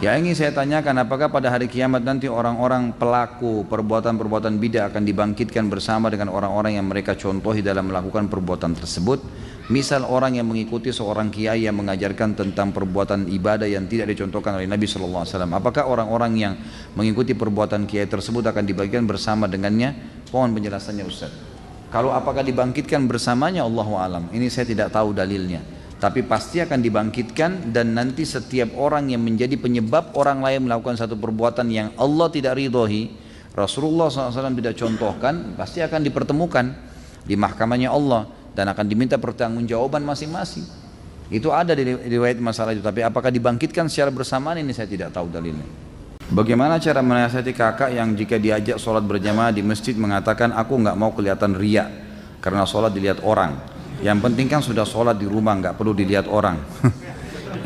Ya ingin saya tanyakan, apakah pada hari kiamat nanti orang-orang pelaku perbuatan-perbuatan bidah akan dibangkitkan bersama dengan orang-orang yang mereka contohi dalam melakukan perbuatan tersebut? Misal orang yang mengikuti seorang kiai yang mengajarkan tentang perbuatan ibadah yang tidak dicontohkan oleh Nabi SAW. Apakah orang-orang yang mengikuti perbuatan kiai tersebut akan dibagikan bersama dengannya? Mohon penjelasannya Ustaz. Kalau apakah dibangkitkan bersamanya, Allahu alam. Ini saya tidak tahu dalilnya. Tapi pasti akan dibangkitkan, dan nanti setiap orang yang menjadi penyebab orang lain melakukan satu perbuatan yang Allah tidak ridhoi, Rasulullah SAW tidak contohkan, pasti akan dipertemukan di mahkamahnya Allah dan akan diminta pertanggungjawaban masing-masing. Itu ada di riwayat masalah itu, tapi apakah dibangkitkan secara bersamaan, ini saya tidak tahu dalilnya. Bagaimana cara menasihati kakak yang jika diajak sholat berjamaah di masjid mengatakan aku nggak mau kelihatan riya karena sholat dilihat orang. Yang penting kan sudah sholat di rumah, nggak perlu dilihat orang.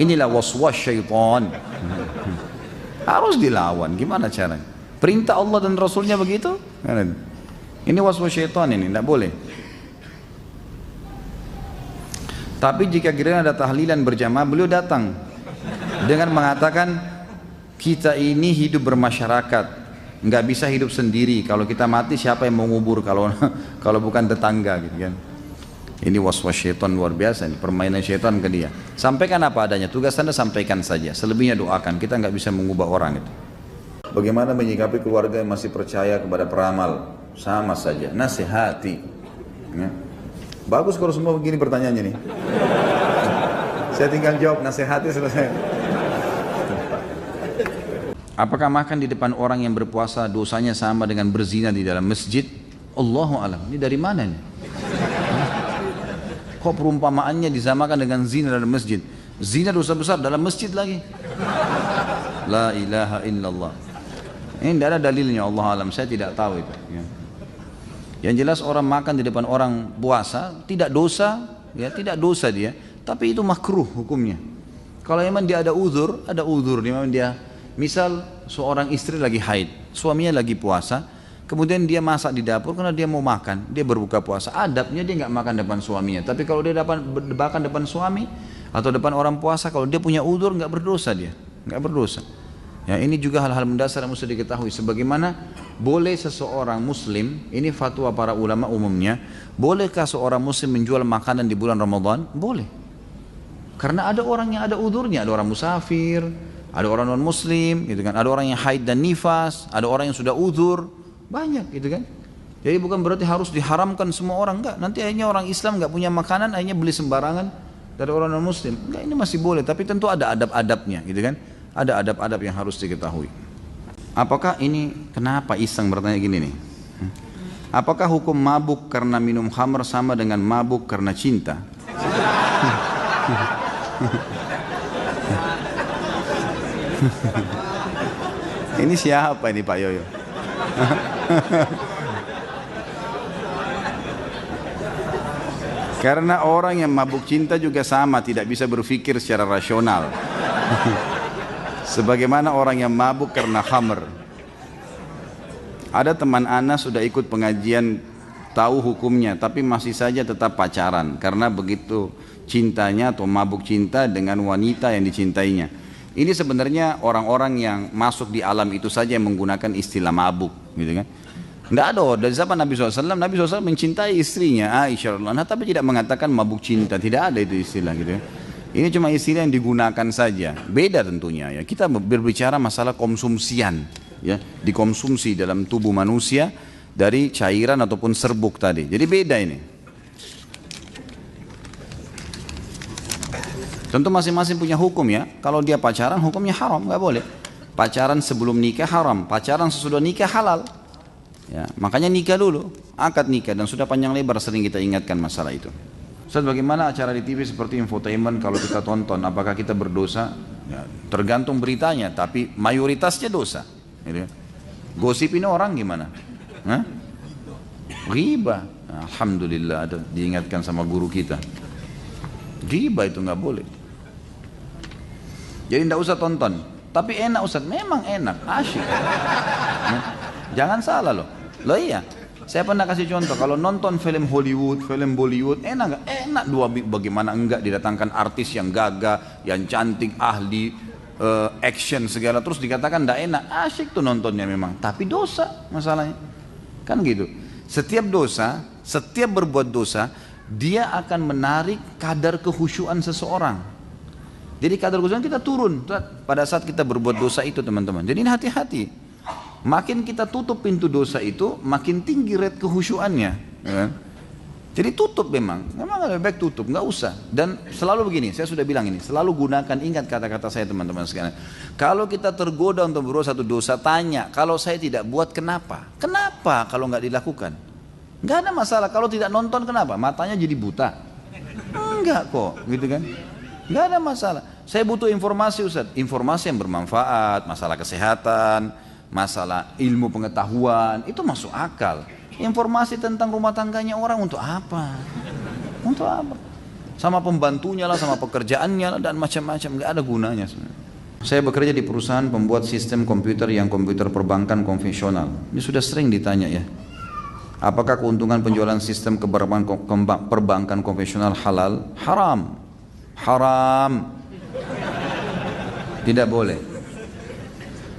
Inilah waswas syaitan. Harus dilawan. Gimana caranya? Perintah Allah dan Rasulnya begitu? Ini waswas syaitan, ini tidak boleh. Tapi jika kira ada tahlilan berjamaah, beliau datang dengan mengatakan kita ini hidup bermasyarakat, nggak bisa hidup sendiri. Kalau kita mati siapa yang mau ngubur kalau bukan tetangga, gitu kan? Ini waswas syaitan luar biasa, ini permainan syaitan ke dia. Sampaikan apa adanya, tugas Anda sampaikan saja, selebihnya doakan. Kita nggak bisa mengubah orang itu. Bagaimana menyikapi keluarga yang masih percaya kepada peramal? Sama saja, nasihati. Ya. Bagus kalau semua begini pertanyaannya nih. Saya tinggal jawab, nasihati, selesai. Apakah makan di depan orang yang berpuasa dosanya sama dengan berzina di dalam masjid? Allahu alam. Ini dari mana nih? Kok perumpamaannya disamakan dengan zina dalam masjid? Zina dosa besar dalam masjid lagi. La ilaha illallah. Ini tidak ada dalilnya, Allah alam. Saya tidak tahu itu. Ya. Yang jelas orang makan di depan orang puasa tidak dosa, ya tidak dosa dia. Tapi itu makruh hukumnya. Kalau memang dia ada uzur, memang dia. Misal seorang istri lagi haid, suaminya lagi puasa. Kemudian dia masak di dapur karena dia mau makan, dia berbuka puasa. Adabnya dia nggak makan depan suaminya. Tapi kalau dia makan depan suami atau depan orang puasa, kalau dia punya udzur nggak berdosa dia, nggak berdosa. Ya ini juga hal-hal mendasar yang mesti diketahui. Sebagaimana boleh seseorang Muslim, ini fatwa para ulama umumnya, bolehkah seorang Muslim menjual makanan di bulan Ramadan? Boleh. Karena ada orang yang ada udzurnya, ada orang musafir, ada orang non Muslim, gitu kan, ada orang yang haid dan nifas, ada orang yang sudah udzur. Banyak gitu kan. Jadi bukan berarti harus diharamkan semua orang, enggak. Nanti akhirnya orang Islam enggak punya makanan, akhirnya beli sembarangan dari orang non muslim. Enggak, ini masih boleh, tapi tentu ada adab-adabnya gitu kan. Ada adab-adab yang harus diketahui. Apakah ini, kenapa Iseng bertanya gini nih? Apakah hukum mabuk karena minum khamr sama dengan mabuk karena cinta? Ini siapa ini Pak Yoyo? Karena orang yang mabuk cinta juga sama, tidak bisa berpikir secara rasional. Sebagaimana orang yang mabuk karena khamr. Ada teman ana sudah ikut pengajian, tahu hukumnya, tapi masih saja tetap pacaran karena begitu cintanya atau mabuk cinta dengan wanita yang dicintainya. Ini sebenarnya orang-orang yang masuk di alam itu saja yang menggunakan istilah mabuk, gitu kan? Tidak ada, dari zaman Nabi SAW, Nabi SAW mencintai istrinya Aisyah, tapi tidak mengatakan mabuk cinta, tidak ada itu istilah, gitu. Ini cuma istilah yang digunakan saja, beda tentunya. Ya. Kita berbicara masalah konsumsian, ya, dikonsumsi dalam tubuh manusia dari cairan ataupun serbuk tadi. Jadi beda ini. Tentu masing-masing punya hukum ya. Kalau dia pacaran hukumnya haram, nggak boleh. Pacaran sebelum nikah haram, pacaran sesudah nikah halal. Ya, makanya nikah dulu, akad nikah, dan sudah panjang lebar sering kita ingatkan masalah itu. Ustaz, bagaimana acara di TV seperti infotainment kalau kita tonton, apakah kita berdosa? Ya, tergantung beritanya, tapi mayoritasnya dosa. Gitu. Gosip ini orang gimana? Hah? Ghibah. Alhamdulillah ada diingatkan sama guru kita. Ghibah itu nggak boleh. Jadi tidak usah tonton. Tapi enak Ustaz, memang enak, asyik. Jangan salah loh. Loh iya. Saya pernah kasih contoh, kalau nonton film Hollywood, film Bollywood, enak nggak? Enak bagaimana enggak didatangkan artis yang gagah, yang cantik, ahli, action segala, terus dikatakan tidak enak. Asyik tuh nontonnya memang. Tapi dosa masalahnya. Kan gitu. Setiap dosa, setiap berbuat dosa, dia akan menarik kadar kekhusyuan seseorang. Jadi kadar kekhusyuan kita turun pada saat kita berbuat dosa itu teman-teman. Jadi hati-hati. Makin kita tutup pintu dosa itu, makin tinggi rate kekhusyuannya. Ya. Jadi tutup memang lebih baik tutup, nggak usah. Dan selalu begini, saya sudah bilang ini, selalu gunakan, ingat kata-kata saya teman-teman sekalian. Kalau kita tergoda untuk berbuat satu dosa, tanya, kalau saya tidak buat kenapa? Kenapa kalau nggak dilakukan? Nggak ada masalah, kalau tidak nonton kenapa? Matanya jadi buta? Enggak kok, gitu kan? Nggak ada masalah. Saya butuh informasi Ustaz, informasi yang bermanfaat, masalah kesehatan, masalah ilmu pengetahuan, itu masuk akal. Informasi tentang rumah tangganya orang untuk apa? Untuk apa? Sama pembantunya lah, sama pekerjaannya lah, dan macam-macam, nggak ada gunanya sebenarnya. Saya bekerja di perusahaan pembuat sistem komputer yang komputer perbankan konvensional. Ini sudah sering ditanya ya. Apakah keuntungan penjualan sistem perbankan konvensional halal? Haram. Haram. Tidak boleh.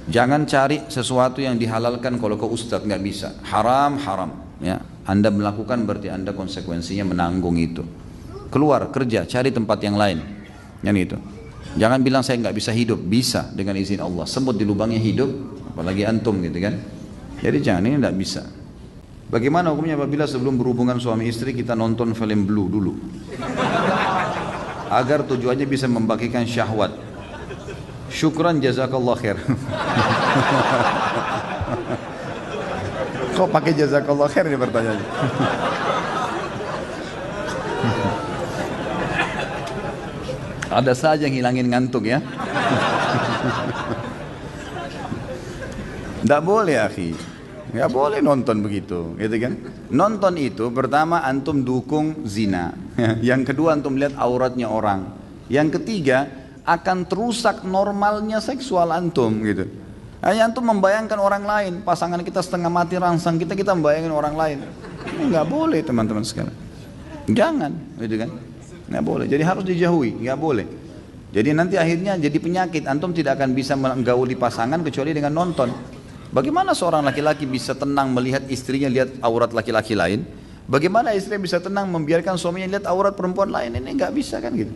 Jangan cari sesuatu yang dihalalkan kalau ke ustadz, nggak bisa. Haram, haram. Ya, Anda melakukan berarti Anda konsekuensinya menanggung itu. Keluar kerja, cari tempat yang lain. Yang itu. Jangan bilang saya nggak bisa hidup, bisa dengan izin Allah. Semut di lubangnya hidup, apalagi antum gitu kan. Jadi jangan, ini nggak bisa. Bagaimana hukumnya apabila sebelum berhubungan suami istri kita nonton film blue dulu? Agar tujuannya bisa membagikan syahwat. Syukran jazakallah khair. Kok pakai jazakallah khair ini pertanyaannya? Ada saja yang hilangin ngantuk ya. Tidak boleh akhi. Nggak boleh nonton begitu, gitu kan? Nonton itu pertama antum dukung zina. Yang kedua antum lihat auratnya orang. Yang ketiga akan terusak normalnya seksual antum gitu. Hanya antum membayangkan orang lain, pasangan kita setengah mati rangsang, kita membayangkan orang lain. Ini nggak boleh teman-teman sekalian. Jangan, gitu kan? Nggak boleh. Jadi harus dijauhi, nggak boleh. Jadi nanti akhirnya jadi penyakit. Antum tidak akan bisa menggauli pasangan kecuali dengan nonton. Bagaimana seorang laki-laki bisa tenang melihat istrinya lihat aurat laki-laki lain? Bagaimana istri bisa tenang membiarkan suaminya lihat aurat perempuan lain? Ini nggak bisa kan gitu.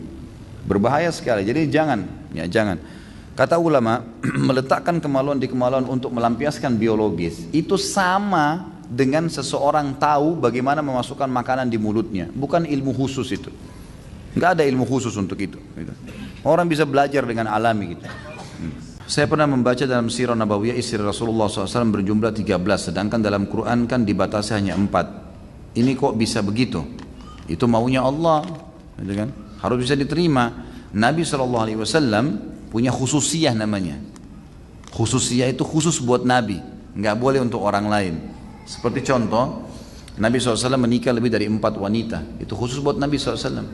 Berbahaya sekali. Jadi jangan, ya jangan. Kata ulama, meletakkan kemaluan di kemaluan untuk melampiaskan biologis itu sama dengan seseorang tahu bagaimana memasukkan makanan di mulutnya. Bukan ilmu khusus itu. Nggak ada ilmu khusus untuk itu. Gitu. Orang bisa belajar dengan alami gitu. Saya pernah membaca dalam Sirah Nabawiyah istri Rasulullah SAW berjumlah 13, sedangkan dalam Quran kan dibatasi hanya 4. Ini kok bisa begitu? Itu maunya Allah, gitu kan? Harus bisa diterima. Nabi SAW punya khususiyah namanya. Khususiyah itu khusus buat Nabi, nggak boleh untuk orang lain. Seperti contoh, Nabi SAW menikah lebih dari 4 wanita, itu khusus buat Nabi SAW.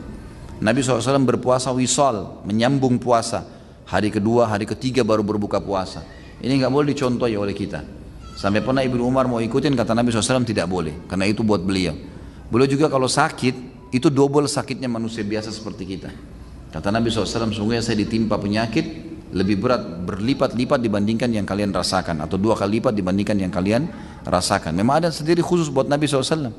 Nabi SAW berpuasa wisal, menyambung puasa. Hari kedua, hari ketiga baru berbuka puasa. Ini nggak boleh dicontohi oleh kita. Sampai pernah Ibnu Umar mau ikutin, kata Nabi SAW tidak boleh, karena itu buat beliau. Beliau juga kalau sakit, itu double sakitnya manusia biasa seperti kita. Kata Nabi SAW, sungguhnya saya ditimpa penyakit lebih berat, berlipat-lipat dibandingkan yang kalian rasakan, atau 2 kali lipat dibandingkan yang kalian rasakan. Memang ada sendiri khusus buat Nabi SAW.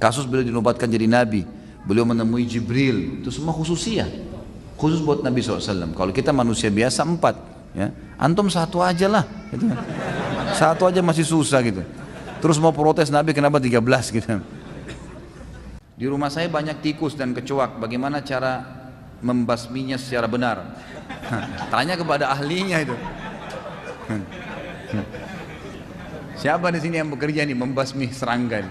Kasus beliau dinobatkan jadi Nabi, beliau menemui Jibril, itu semua khususiyah. Khusus buat Nabi SAW. Kalau kita manusia biasa 4, ya. Antum 1 aja lah, gitu. 1 aja masih susah gitu. Terus mau protes Nabi kenapa 13 gitu. Di rumah saya banyak tikus dan kecoak. Bagaimana cara membasminya secara benar? Tanya kepada ahlinya itu. Siapa di sini yang bekerja nih membasmi serangga?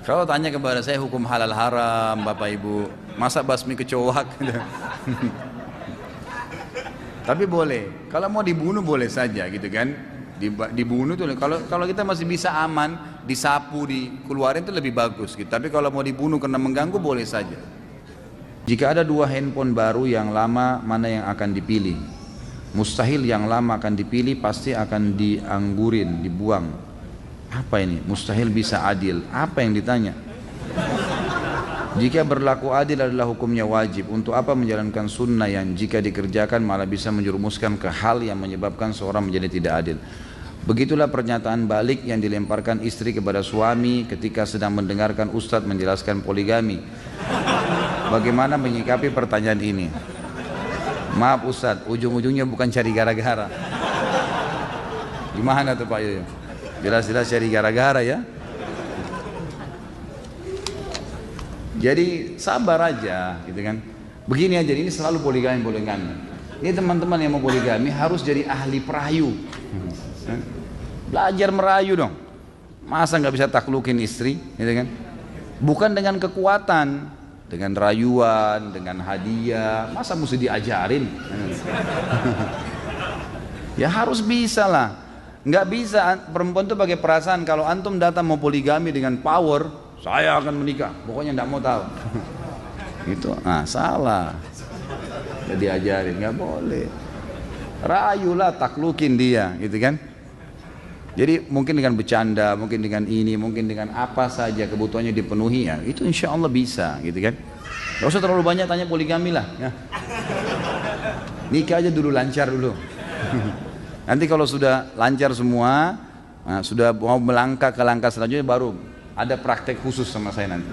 Kalau tanya kepada saya hukum halal haram, Bapak Ibu, masa basmi kecoak? Tapi boleh, kalau mau dibunuh boleh saja gitu kan. dibunuh tuh. Kalau kita masih bisa aman, disapu, dikeluarin itu lebih bagus gitu. Tapi kalau mau dibunuh karena mengganggu boleh saja. Jika ada dua handphone baru, yang lama mana yang akan dipilih? Mustahil yang lama akan dipilih, pasti akan dianggurin, dibuang. Apa ini? Mustahil bisa adil. Apa yang ditanya? Jika berlaku adil adalah hukumnya wajib, untuk apa menjalankan sunnah yang jika dikerjakan malah bisa menjerumuskan ke hal yang menyebabkan seorang menjadi tidak adil? Begitulah pernyataan balik yang dilemparkan istri kepada suami ketika sedang mendengarkan ustadz menjelaskan poligami. Bagaimana menyikapi pertanyaan ini? Maaf ustadz, ujung-ujungnya bukan cari gara-gara. Gimana tuh Pak Yoyo? Jelas-jelas cari gara-gara ya. Jadi sabar aja gitu kan. Begini aja, ini selalu poligami. Ini teman-teman yang mau poligami harus jadi ahli perayu. Belajar merayu dong. Masa nggak bisa taklukin istri gitu kan? Bukan dengan kekuatan, dengan rayuan, dengan hadiah. Masa mesti diajarin? Ya harus bisa lah. Nggak bisa perempuan tuh pakai perasaan. Kalau antum datang mau poligami dengan power, saya akan menikah, pokoknya enggak mau tahu. Gitu, salah. Jadi ajarin, nggak boleh. Rayulah, taklukin dia, gitu kan. Jadi mungkin dengan bercanda, mungkin dengan ini, mungkin dengan apa saja kebutuhannya dipenuhi ya, itu insya Allah bisa, gitu kan. Gak usah terlalu banyak tanya poligami lah. Ya. Nikah aja dulu, lancar dulu. Nanti kalau sudah lancar semua, sudah mau melangkah ke langkah selanjutnya baru ada praktek khusus sama saya nanti.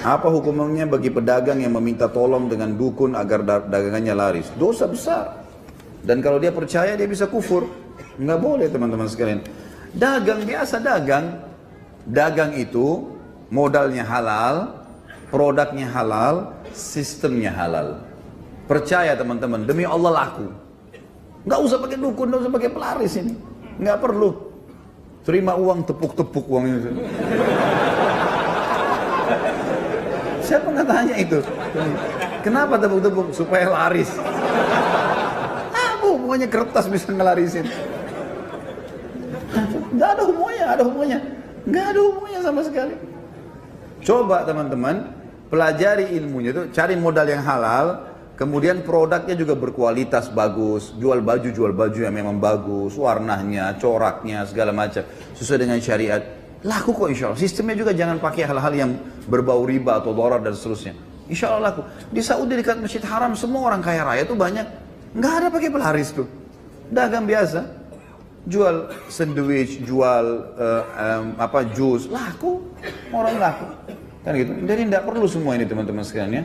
Apa hukumnya bagi pedagang yang meminta tolong dengan dukun agar dagangannya laris? Dosa besar. Dan kalau dia percaya dia bisa kufur. Nggak boleh teman-teman sekalian. Dagang biasa dagang. Dagang itu modalnya halal, produknya halal, sistemnya halal. Percaya teman-teman, demi Allah laku. Nggak usah pakai dukun, nggak usah pakai pelaris ini. Nggak perlu. Terima uang, tepuk-tepuk uang itu. Siapa nggak tanya itu? Kenapa tepuk-tepuk? Supaya laris. Pokoknya kertas bisa ngelarisin. Nggak ada hubungannya, nggak ada hubungannya sama sekali. Coba teman-teman, pelajari ilmunya itu, cari modal yang halal. Kemudian produknya juga berkualitas bagus, jual baju yang memang bagus, warnanya, coraknya, segala macam, sesuai dengan syariat. Laku kok insya Allah. Sistemnya juga jangan pakai hal-hal yang berbau riba atau dolar dan seterusnya. Insya Allah laku. Di Saudi dekat Masjid Haram semua orang kaya raya itu banyak, nggak ada pakai pelaris tuh. Dagang biasa, jual sandwich, jual jus, laku, orang laku. Kan gitu. Jadi tidak perlu semua ini teman-teman sekalian ya.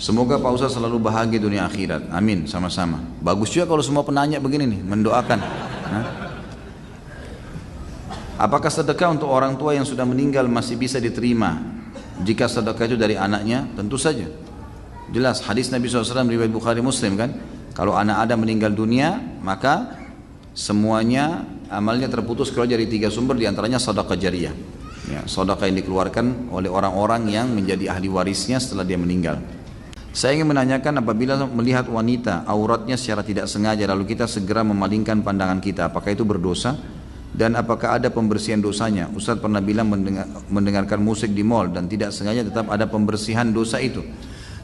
Semoga Pak Ustaz selalu bahagia dunia akhirat. Amin, sama-sama. Bagus juga kalau semua penanya begini nih, mendoakan. Apakah sedekah untuk orang tua yang sudah meninggal masih bisa diterima? Jika sedekah itu dari anaknya, tentu saja. Jelas, hadis Nabi SAW riwayat Bukhari Muslim kan. Kalau anak Adam meninggal dunia, maka semuanya amalnya terputus keluar dari 3 sumber, diantaranya sedekah jariyah. Ya, sedekah yang dikeluarkan oleh orang-orang yang menjadi ahli warisnya setelah dia meninggal. Saya ingin menanyakan, apabila melihat wanita auratnya secara tidak sengaja lalu kita segera memalingkan pandangan kita, apakah itu berdosa? Dan apakah ada pembersihan dosanya? Ustaz pernah bilang mendengarkan musik di mall dan tidak sengaja tetap ada pembersihan dosa itu.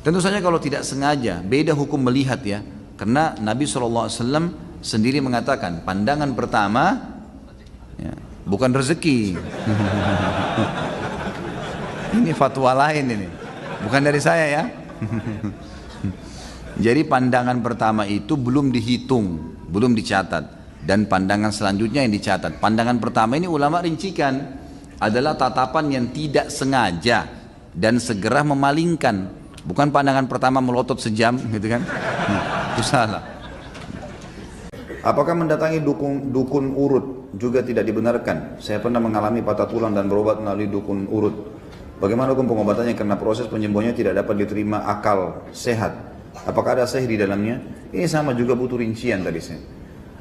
Tentu saja kalau tidak sengaja, beda hukum melihat ya. Karena Nabi SAW sendiri mengatakan, pandangan pertama ya, bukan rezeki. Ini fatwa lain ini, bukan dari saya ya. Jadi pandangan pertama itu belum dihitung, belum dicatat. Dan pandangan selanjutnya yang dicatat. Pandangan pertama ini ulama rincikan adalah tatapan yang tidak sengaja dan segera memalingkan. Bukan pandangan pertama melotot sejam gitu kan. Itu salah. Apakah mendatangi dukun urut juga tidak dibenarkan? Saya pernah mengalami patah tulang dan berobat melalui dukun urut. Bagaimana hukum pengobatannya karena proses penyembuhannya tidak dapat diterima akal sehat? Apakah ada sihir di dalamnya? Ini sama juga butuh rincian tadi saya.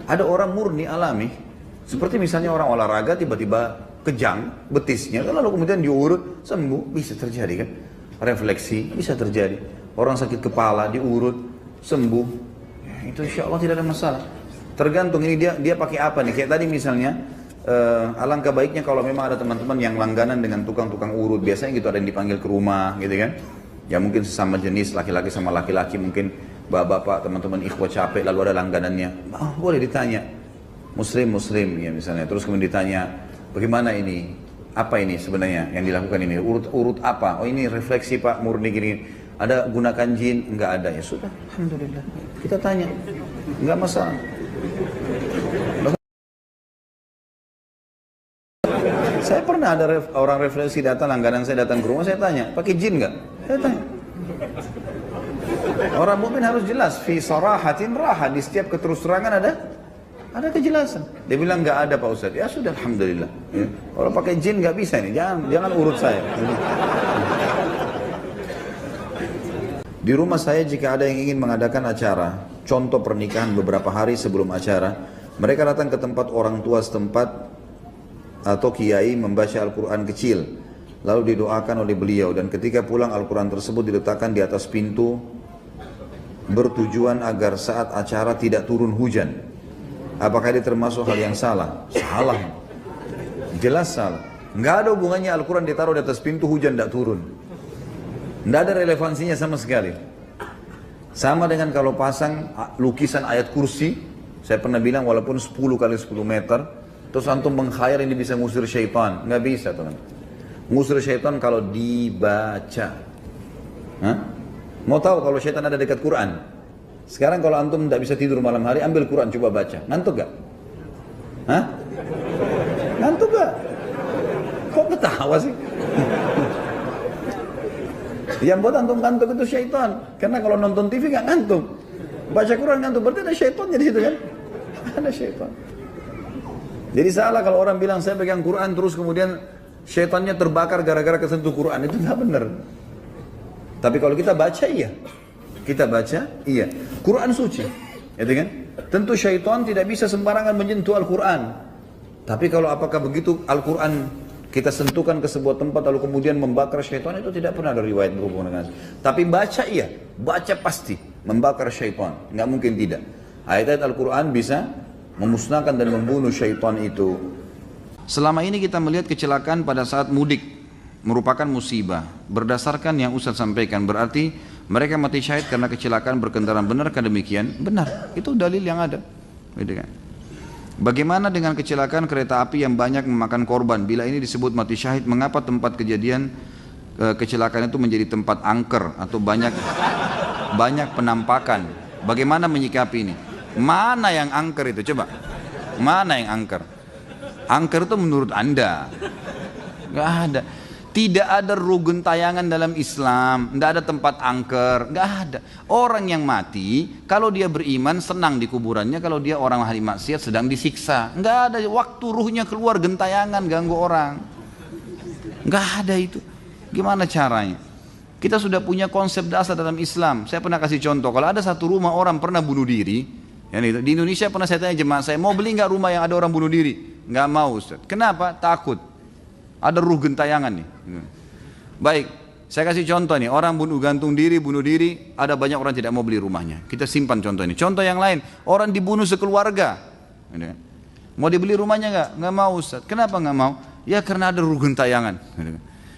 Ada orang murni alami, seperti misalnya orang olahraga tiba-tiba kejang betisnya, lalu kemudian diurut sembuh, bisa terjadi kan? Refleksi bisa terjadi. Orang sakit kepala diurut sembuh, ya, itu insya Allah tidak ada masalah. Tergantung ini dia pakai apa nih. Kayak tadi misalnya, alangkah baiknya kalau memang ada teman-teman yang langganan dengan tukang-tukang urut. Biasanya gitu ada yang dipanggil ke rumah gitu kan. Ya mungkin sesama jenis laki-laki sama laki-laki, mungkin bapak-bapak teman-teman ikhwah capek lalu ada langganannya. Boleh ditanya. Muslim ya misalnya. Terus kemudian ditanya, bagaimana ini? Apa ini sebenarnya yang dilakukan ini? Urut apa? Oh ini refleksi Pak, murni gini. Ada gunakan jin? Enggak ada. Ya sudah, alhamdulillah. Kita tanya. Enggak masalah. Saya pernah ada orang refleksi datang, langganan saya datang ke rumah, saya tanya, pakai jin enggak? Saya tanya. Orang mukmin harus jelas, fi sarahatin raha, di setiap keterus-terangan ada kejelasan. Dia bilang enggak ada Pak Ustadz. Ya sudah, alhamdulillah. Ya. Kalau pakai jin enggak bisa ini, jangan urut saya. Di rumah saya jika ada yang ingin mengadakan acara, contoh pernikahan beberapa hari sebelum acara, mereka datang ke tempat orang tua setempat atau kiai membaca Al-Quran kecil, lalu didoakan oleh beliau, dan ketika pulang Al-Quran tersebut diletakkan di atas pintu bertujuan agar saat acara tidak turun hujan. Apakah ini termasuk hal yang salah? Salah. Jelas salah. Nggak ada hubungannya Al-Quran ditaruh di atas pintu hujan tidak turun. Nggak ada relevansinya sama sekali. Sama dengan kalau pasang lukisan ayat kursi, saya pernah bilang walaupun 10 kali 10 meter, terus antum mengkhayal ini bisa ngusir syaitan. Nggak bisa teman. Ngusir syaitan kalau dibaca. Hah? Mau tahu kalau syaitan ada dekat Quran? Sekarang kalau antum tidak bisa tidur malam hari, ambil Quran coba baca. Ngantuk gak? Hah? Ngantuk gak? Kok ketawa sih? Yang buat antum ngantuk itu syaitan. Karena kalau nonton TV gak ngantuk. Baca Quran ngantuk, berarti ada syaitannya di situ kan? Ada syaitan. Jadi salah kalau orang bilang saya pegang Quran terus kemudian syaitannya terbakar gara-gara kesentuh Quran. Itu nggak benar. Tapi kalau kita baca iya. Kita baca iya. Quran suci. Ya kan? Tentu syaitan tidak bisa sembarangan menyentuh Al-Quran. Tapi kalau apakah begitu Al-Quran kita sentuhkan ke sebuah tempat lalu kemudian membakar syaitan, itu tidak pernah ada riwayat berhubungan dengan. Tapi baca iya. Baca pasti membakar syaitan. Nggak mungkin tidak. Ayat-ayat Al-Quran bisa memusnahkan dan membunuh syaitan itu. Selama ini kita melihat kecelakaan pada saat mudik merupakan musibah. Berdasarkan yang Ustaz sampaikan, berarti mereka mati syahid karena kecelakaan berkendaraan. Benarkah demikian? Benar. Itu dalil yang ada. Gitu kan? Bagaimana dengan kecelakaan kereta api yang banyak memakan korban? Bila ini disebut mati syahid, mengapa tempat kejadian kecelakaan itu menjadi tempat angker atau banyak penampakan? Bagaimana menyikapi ini? Mana yang angker itu? Coba. Mana yang angker? Angker itu menurut Anda. Gak ada. Tidak ada rukun tayangan dalam Islam. Tidak ada tempat angker. Gak ada. Orang yang mati, kalau dia beriman senang di kuburannya. Kalau dia orang ahli maksiat sedang disiksa. Gak ada waktu ruhnya keluar gentayangan ganggu orang. Gak ada itu. Gimana caranya? Kita sudah punya konsep dasar dalam Islam. Saya pernah kasih contoh. Kalau ada satu rumah orang pernah bunuh diri, di Indonesia pernah saya tanya jemaah saya, mau beli nggak rumah yang ada orang bunuh diri? Nggak mau Ustaz. Kenapa? Takut. Ada ruh gentayangan nih. Baik, saya kasih contoh nih. Orang gantung diri, bunuh diri, ada banyak orang tidak mau beli rumahnya. Kita simpan contoh ini. Contoh yang lain, orang dibunuh sekeluarga. Mau dibeli rumahnya nggak? Nggak mau Ustaz. Kenapa nggak mau? Ya karena ada ruh gentayangan.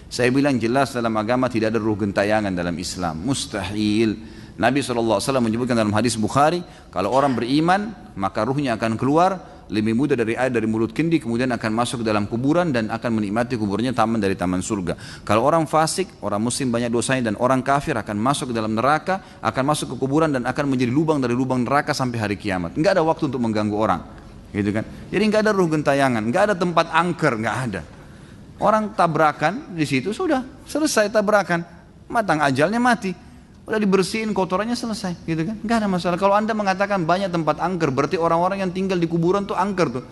Saya bilang jelas dalam agama tidak ada ruh gentayangan dalam Islam. Mustahil. Nabi SAW menyebutkan dalam hadis Bukhari, kalau orang beriman, maka ruhnya akan keluar lebih mudah dari air dari mulut kendi, kemudian akan masuk ke dalam kuburan dan akan menikmati kuburnya taman dari taman surga. Kalau orang fasik, orang muslim banyak dosanya, dan orang kafir akan masuk ke dalam neraka, akan masuk ke kuburan dan akan menjadi lubang dari lubang neraka sampai hari kiamat. Enggak ada waktu untuk mengganggu orang, gitu kan? Jadi enggak ada ruh gentayangan, enggak ada tempat angker, enggak ada. Orang tabrakan di situ sudah selesai tabrakan, matang ajalnya mati. Udah dibersihin kotorannya selesai, gitu kan? Nggak ada masalah. Kalau Anda mengatakan banyak tempat angker, berarti orang-orang yang tinggal di kuburan tuh angker tuh.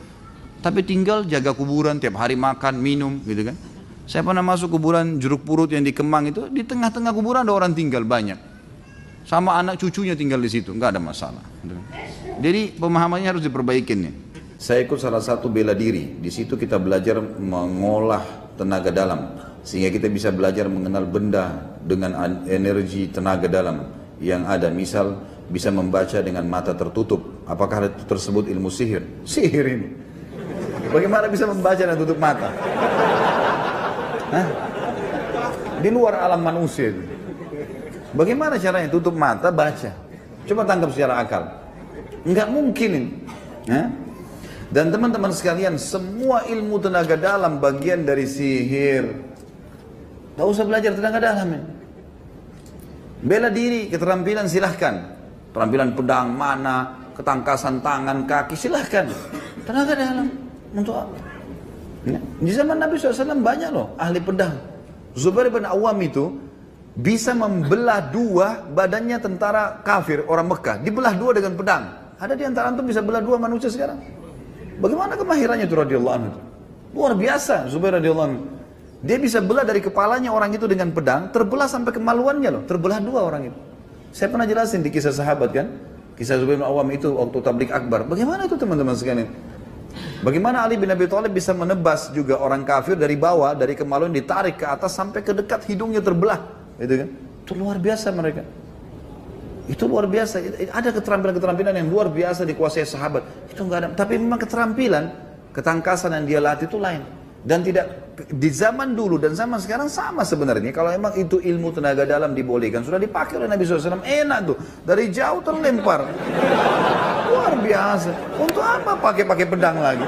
Tapi tinggal jaga kuburan, tiap hari makan, minum, gitu kan? Saya pernah masuk kuburan Jeruk Purut yang di Kemang itu, di tengah-tengah kuburan ada orang tinggal banyak. Sama anak cucunya tinggal di situ, nggak ada masalah. Gitu kan? Jadi pemahamannya harus diperbaikin nih. Saya ikut salah satu bela diri. Di situ kita belajar mengolah tenaga dalam, sehingga kita bisa belajar mengenal benda dengan energi tenaga dalam yang ada. Misal bisa membaca dengan mata tertutup, Apakah itu tersebut ilmu sihir? Sihir ini. Bagaimana bisa membaca dan tutup mata? Hah? Di luar alam manusia itu. Bagaimana caranya tutup mata baca? Coba tangkap secara akal. Enggak mungkin ini. Hah? Dan teman-teman sekalian, semua ilmu tenaga dalam bagian dari sihir. Tak usah belajar tenaga dalam ini. Bela diri, keterampilan silahkan. Keterampilan pedang, mana, ketangkasan tangan, kaki, silahkan. Tenaga dalam, untuk apa? Ya. Di zaman Nabi SAW banyak loh ahli pedang. Zubair bin Awam itu bisa membelah dua badannya tentara kafir orang Mekah. Dibelah dua dengan pedang. Ada di antara antum bisa belah dua manusia sekarang? Bagaimana kemahirannya itu radhiyallahu anhu? Luar biasa Zubair radhiyallahu anhu. Dia bisa belah dari kepalanya orang itu dengan pedang, terbelah sampai kemaluannya loh, terbelah dua orang itu. Saya pernah jelasin di kisah sahabat kan, kisah Zubair bin Awam itu waktu tablik akbar. Bagaimana itu teman-teman sekalian? Bagaimana Ali bin Abi Thalib bisa menebas juga orang kafir dari bawah, dari kemaluan ditarik ke atas sampai ke dekat hidungnya terbelah, gitu kan? Itu luar biasa mereka. Itu luar biasa. Ada keterampilan-keterampilan yang luar biasa dikuasai sahabat. Itu enggak ada. Tapi memang keterampilan, ketangkasan yang dia latih itu lain. Dan tidak di zaman dulu dan zaman sekarang sama sebenarnya. Kalau memang itu ilmu tenaga dalam dibolehkan, sudah dipakai oleh Nabi SAW, enak tuh. Dari jauh terlempar. Luar biasa. Untuk apa pakai pedang lagi?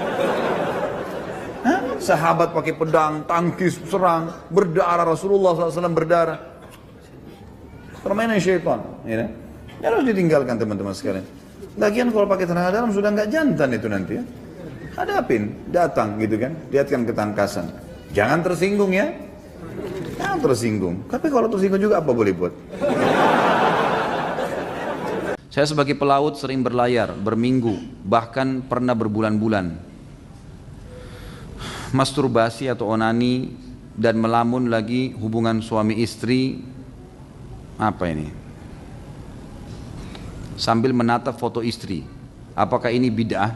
Hah? Sahabat pakai pedang, tangkis, serang, berdarah, Rasulullah SAW berdarah. Permainan syaitan. Ya. Ya harus ditinggalkan teman-teman sekalian. Lagian kalau pakai tenaga dalam sudah nggak jantan itu nanti ya. Hadapin, datang gitu kan, lihatkan ketangkasan. Jangan tersinggung ya. Jangan tersinggung. Tapi kalau tersinggung juga apa boleh buat? Saya sebagai pelaut sering berlayar, berminggu, bahkan pernah berbulan-bulan. Masturbasi atau onani dan melamun lagi hubungan suami istri. Apa ini? Sambil menatap foto istri. Apakah ini bid'ah?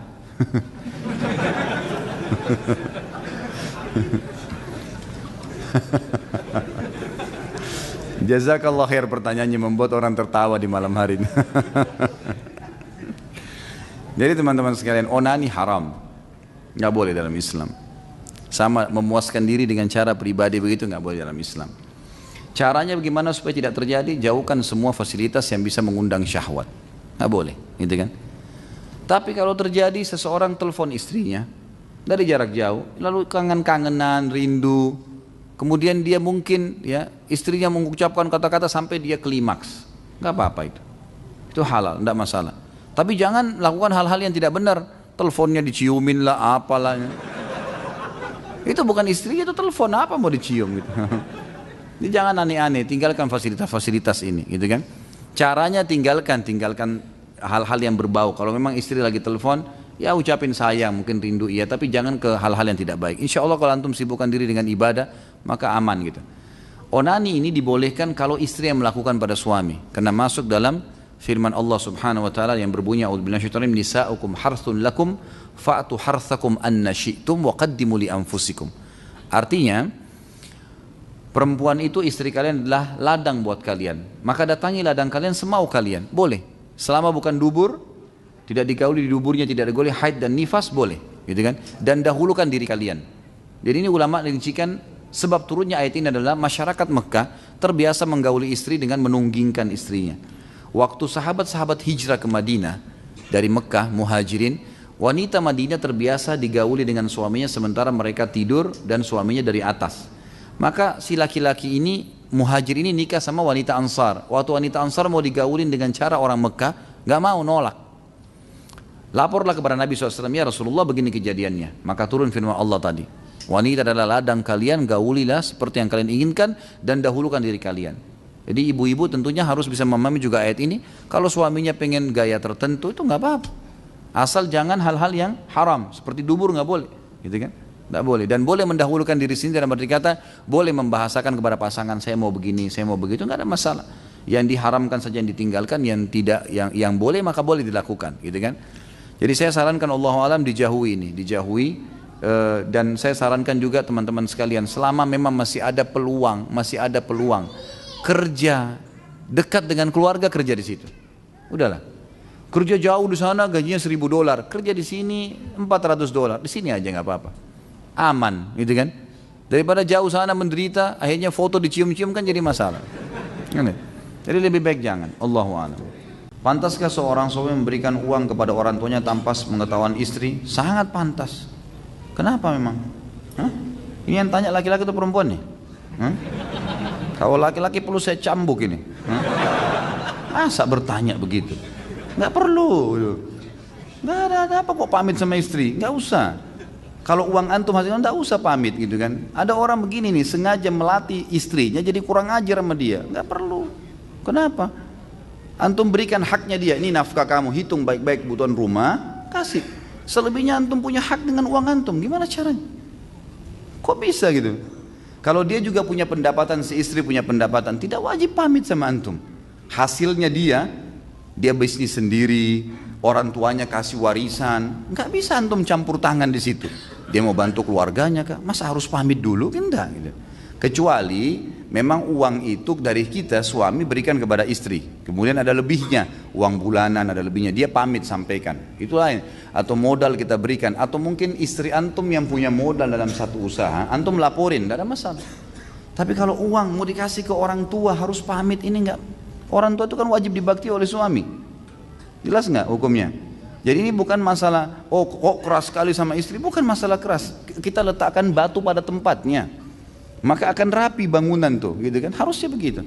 Jazakallah khair, pertanyaannya membuat orang tertawa di malam hari ini. Jadi teman-teman sekalian, onani haram. Nggak boleh dalam Islam. Sama memuaskan diri dengan cara pribadi begitu nggak boleh dalam Islam. Caranya bagaimana supaya tidak terjadi? Jauhkan semua fasilitas yang bisa mengundang syahwat. Nggak boleh, gitu kan? Tapi kalau terjadi seseorang telepon istrinya dari jarak jauh, lalu kangen-kangenan, rindu, kemudian dia mungkin ya istrinya mengucapkan kata-kata sampai dia klimaks, nggak apa-apa itu halal, nggak masalah. Tapi jangan lakukan hal-hal yang tidak benar, teleponnya diciumin lah, apalah. Itu bukan istri, itu telepon, apa mau dicium gitu. Jadi jangan aneh-aneh, tinggalkan fasilitas-fasilitas ini, gitu kan? Caranya tinggalkan hal-hal yang berbau. Kalau memang istri lagi telepon, ya ucapin sayang, mungkin rindu iya, tapi jangan ke hal-hal yang tidak baik. Insya Allah kalau antum sibukkan diri dengan ibadah, maka aman gitu. Onani ini dibolehkan kalau istri yang melakukan pada suami, karena masuk dalam firman Allah Subhanahu wa taala yang berbunyi a'udzubillahi minasyaitonir rajim, nisa'ukum harthun lakum fa'tu harthakum anna syi'tum wa qaddimu li anfusikum. Artinya perempuan itu istri kalian adalah ladang buat kalian, maka datangi ladang kalian semau kalian, boleh. Selama bukan dubur, tidak digauli di duburnya, tidak digauli haid dan nifas, boleh, gitu kan? Dan dahulukan diri kalian. Jadi ini ulama rincikan sebab turunnya ayat ini adalah masyarakat Mekah terbiasa menggauli istri dengan menunggingkan istrinya. Waktu sahabat-sahabat hijrah ke Madinah dari Mekah, muhajirin, wanita Madinah terbiasa digauli dengan suaminya sementara mereka tidur dan suaminya dari atas. Maka si laki-laki ini, muhajir ini nikah sama wanita Ansar. Waktu wanita Ansar mau digaulin dengan cara orang Mekah, gak mau, nolak. Laporlah kepada Nabi SAW, ya Rasulullah begini kejadiannya. Maka turun firman Allah tadi, wanita adalah ladang kalian, gaulilah seperti yang kalian inginkan dan dahulukan diri kalian. Jadi ibu-ibu tentunya harus bisa memahami juga ayat ini. Kalau suaminya pengen gaya tertentu itu gak apa-apa, asal jangan hal-hal yang haram seperti dubur, gak boleh, gitu kan? Tidak boleh. Dan boleh mendahulukan diri sendiri dalam arti kata boleh membahasakan kepada pasangan, saya mau begini, saya mau begitu, nggak ada masalah. Yang diharamkan saja yang ditinggalkan, yang tidak, yang boleh maka boleh dilakukan, gitu kan? Jadi saya sarankan Allahu a'lam dijauhi ini, dan saya sarankan juga teman-teman sekalian, selama memang masih ada peluang kerja dekat dengan keluarga, kerja di situ. Udahlah. Kerja jauh di sana gajinya $1.000, kerja di sini $400, di sini aja nggak apa-apa, aman, gitu kan? Daripada jauh sana menderita, akhirnya foto dicium-cium kan jadi masalah. Jadi lebih baik jangan. Allahu a'lam. Pantaskah seorang suami memberikan uang kepada orang tuanya tanpa pengetahuan istri? Sangat pantas. Kenapa memang? Hah? Ini yang tanya laki-laki atau perempuan nih? Hah? Kalau laki-laki perlu saya cambuk ini. Hah? Masa bertanya begitu? Nggak perlu. Nggak ada apa kok pamit sama istri, nggak usah. Kalau uang antum hasilnya nggak usah pamit gitu kan. Ada orang begini nih sengaja melatih istrinya jadi kurang ajar sama dia, nggak perlu. Kenapa? Antum berikan haknya dia, ini nafkah kamu, hitung baik-baik kebutuhan rumah, kasih. Selebihnya antum punya hak dengan uang antum, gimana caranya? Kok bisa gitu? Kalau dia juga punya pendapatan, si istri punya pendapatan, tidak wajib pamit sama antum. Hasilnya dia bisnis sendiri, orang tuanya kasih warisan, nggak bisa antum campur tangan di situ. Dia mau bantu keluarganya kah? Masa harus pamit dulu? Enggak gitu. Kecuali memang uang itu dari kita suami berikan kepada istri, kemudian ada lebihnya, uang bulanan ada lebihnya, dia pamit sampaikan, itu lain. Atau modal kita berikan, atau mungkin istri antum yang punya modal dalam satu usaha, antum laporin, tidak ada masalah. Tapi kalau uang mau dikasih ke orang tua harus pamit, ini enggak. Orang tua itu kan wajib dibakti oleh suami. Jelas nggak hukumnya? Jadi ini bukan masalah, oh kok keras sekali sama istri, bukan masalah keras. Kita letakkan batu pada tempatnya, maka akan rapi bangunan tuh, gitu kan? Harusnya begitu.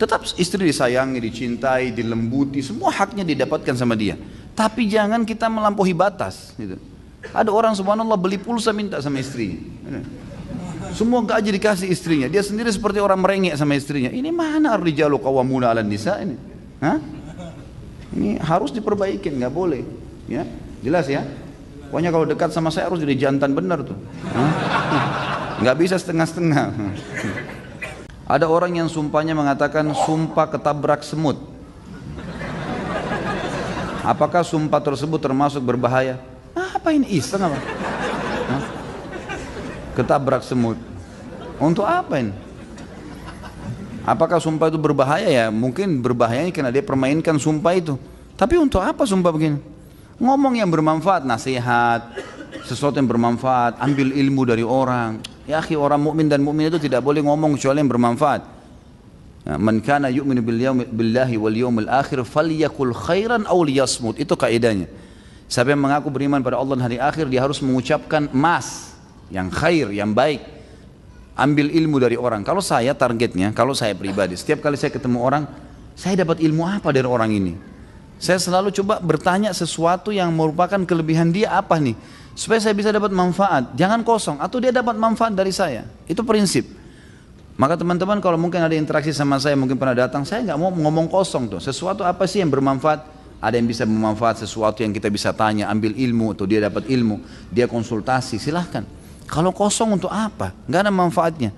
Tetap istri disayangi, dicintai, dilembuti, semua haknya didapatkan sama dia. Tapi jangan kita melampaui batas. Gitu. Ada orang subhanallah beli pulsa minta sama istrinya. Semua gaji dikasih istrinya, dia sendiri seperti orang merengek sama istrinya. Ini mana ar-rijalu qawwamuna 'alan nisa ini? Hah? Ini harus diperbaikin, nggak boleh. Ya, jelas ya. Pokoknya kalau dekat sama saya harus jadi jantan benar tuh. Nggak bisa setengah-setengah. Ada orang yang sumpahnya mengatakan sumpah ketabrak semut. Apakah sumpah tersebut termasuk berbahaya? Apa ini iseng apa? Hah? Ketabrak semut. Untuk apa ini? Apakah sumpah itu berbahaya? Ya mungkin berbahayanya karena dia permainkan sumpah itu. Tapi untuk apa sumpah begini? Ngomong yang bermanfaat, nasihat, sesuatu yang bermanfaat, ambil ilmu dari orang. Ya akhi, orang mukmin dan mukmin itu tidak boleh ngomong kecuali yang bermanfaat. Man kana yu'minu billahi wal yawmil akhir falyakul khairan aw liyasmut. Itu kaidahnya. Siapa yang mengaku beriman pada Allah dan hari akhir, dia harus mengucapkan emas, yang khair, yang baik. Ambil ilmu dari orang. Kalau saya targetnya, kalau saya pribadi, setiap kali saya ketemu orang, saya dapat ilmu apa dari orang ini? Saya selalu coba bertanya sesuatu yang merupakan kelebihan dia apa nih, supaya saya bisa dapat manfaat. Jangan kosong, atau dia dapat manfaat dari saya. Itu prinsip. Maka teman-teman kalau mungkin ada interaksi sama saya, mungkin pernah datang, saya nggak mau ngomong kosong tuh. Sesuatu apa sih yang bermanfaat? Ada yang bisa bermanfaat, sesuatu yang kita bisa tanya, ambil ilmu, atau dia dapat ilmu, dia konsultasi, silahkan. Kalau kosong untuk apa? Nggak ada manfaatnya.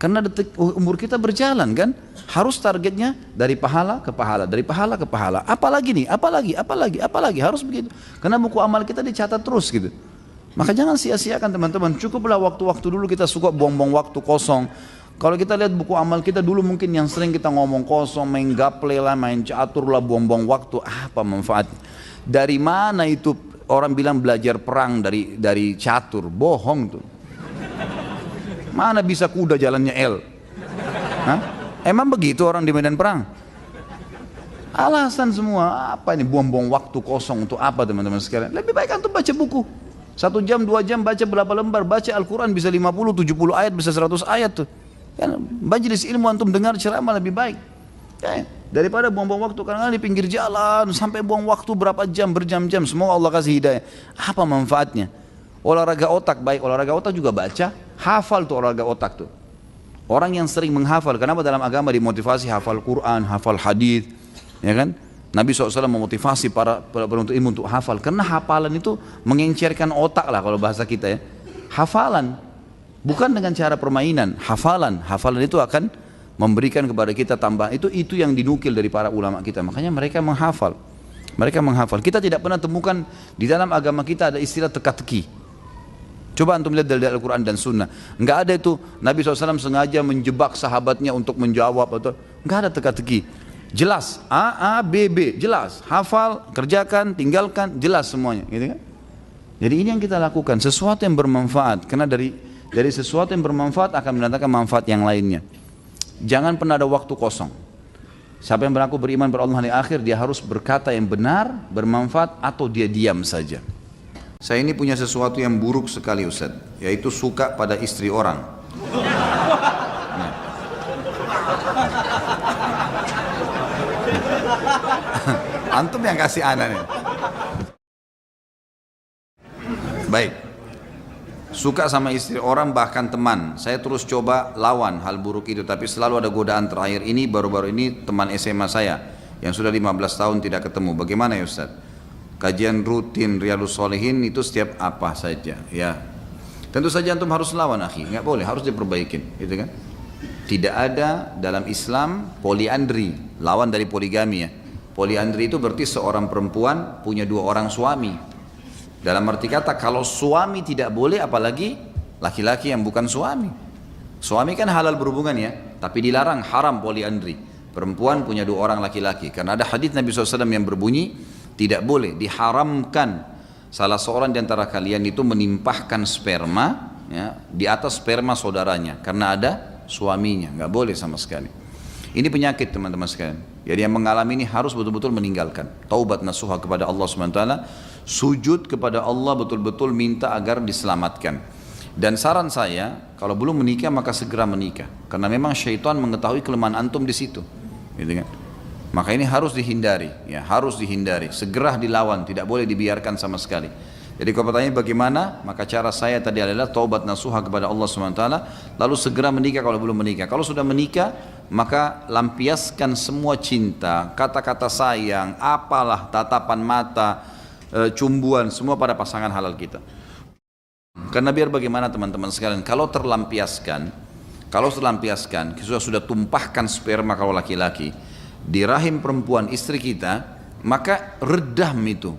Karena umur kita berjalan kan, harus targetnya dari pahala ke pahala, dari pahala ke pahala. Apalagi nih, apalagi, harus begitu. Karena buku amal kita dicatat terus gitu. Maka jangan sia-siakan teman-teman. Cukuplah waktu-waktu dulu kita suka buang-buang waktu kosong. Kalau kita lihat buku amal kita dulu mungkin yang sering kita ngomong kosong, main gaple lah, main catur lah, buang-buang waktu. Apa manfaatnya? Dari mana itu orang bilang belajar perang dari catur? Bohong tuh. Mana bisa kuda jalannya L? Hah? Emang begitu orang di medan perang? Alasan semua. Apa ini buang-buang waktu kosong untuk apa teman-teman sekalian? Lebih baik antum baca buku. 1 jam, 2 jam baca berapa lembar. Baca Al-Quran bisa 50, 70 ayat, bisa 100 ayat tuh. Kan majelis ilmu antum dengar ceramah lebih baik. Ya, daripada buang-buang waktu karena di pinggir jalan sampai buang waktu berapa jam, berjam-jam. Semoga Allah kasih hidayah. Apa manfaatnya? Olahraga otak, baik olahraga otak juga baca, hafal tuh olahraga otak tuh. Orang yang sering menghafal, kenapa dalam agama dimotivasi hafal Quran, hafal hadis, ya kan? Nabi SAW memotivasi para penuntut ilmu untuk hafal, karena hafalan itu mengencerkan otak lah kalau bahasa kita ya. Hafalan, bukan dengan cara permainan, hafalan itu akan memberikan kepada kita tambahan. Itu yang dinukil dari para ulama kita, makanya mereka menghafal. Kita tidak pernah temukan di dalam agama kita ada istilah teka-teki. Coba antum lihat dari Al-Quran dan Sunnah. Enggak ada itu Nabi SAW sengaja menjebak sahabatnya untuk menjawab atau enggak ada teka-teki. Jelas, A, A, B, B, jelas. Hafal, kerjakan, tinggalkan, jelas semuanya. Gitu kan? Jadi ini yang kita lakukan, sesuatu yang bermanfaat. Karena dari sesuatu yang bermanfaat akan mendatangkan manfaat yang lainnya. Jangan pernah ada waktu kosong. Siapa yang mengaku beriman pada Allah hari akhir, dia harus berkata yang benar, bermanfaat, atau dia diam saja. Saya ini punya sesuatu yang buruk sekali Ustaz, yaitu suka pada istri orang. Antum yang kasih ana nih. Baik. Suka sama istri orang bahkan teman. Saya terus coba lawan hal buruk itu, tapi selalu ada godaan. Terakhir ini baru-baru ini teman SMA saya yang sudah 15 tahun tidak ketemu. Bagaimana ya Ustaz? Kajian rutin Riyadhus Shalihin itu setiap apa saja ya. Tentu saja antum harus lawan akhi, enggak boleh, harus diperbaikin, gitu kan? Tidak ada dalam Islam poliandri, lawan dari poligami ya. Poliandri itu berarti seorang perempuan punya 2 orang suami. Dalam arti kata kalau suami tidak boleh, apalagi laki-laki yang bukan suami. Suami kan halal berhubungan ya, tapi dilarang, haram poliandri. Perempuan punya 2 orang laki-laki. Karena ada hadis Nabi SAW yang berbunyi, tidak boleh, diharamkan salah seorang di antara kalian itu menimpahkan sperma ya, di atas sperma saudaranya. Karena ada suaminya, nggak boleh sama sekali. Ini penyakit teman-teman sekalian. Jadi yang mengalami ini harus betul-betul meninggalkan. Taubat nasuha kepada Allah SWT, sujud kepada Allah betul-betul minta agar diselamatkan. Dan saran saya, kalau belum menikah maka segera menikah. Karena memang syaitan mengetahui kelemahan antum di situ. Gitu kan? Maka ini harus dihindari, ya harus dihindari. Segera dilawan, tidak boleh dibiarkan sama sekali. Jadi kalau pertanyaan bagaimana, maka cara saya tadi adalah taubat nasuha kepada Allah SWT, lalu segera menikah kalau belum menikah. Kalau sudah menikah, maka lampiaskan semua cinta, kata-kata sayang, apalah, tatapan mata, cumbuan, semua pada pasangan halal kita. Karena biar bagaimana teman-teman sekalian, kalau terlampiaskan, sudah tumpahkan sperma kalau laki-laki, di rahim perempuan istri kita, maka redam itu.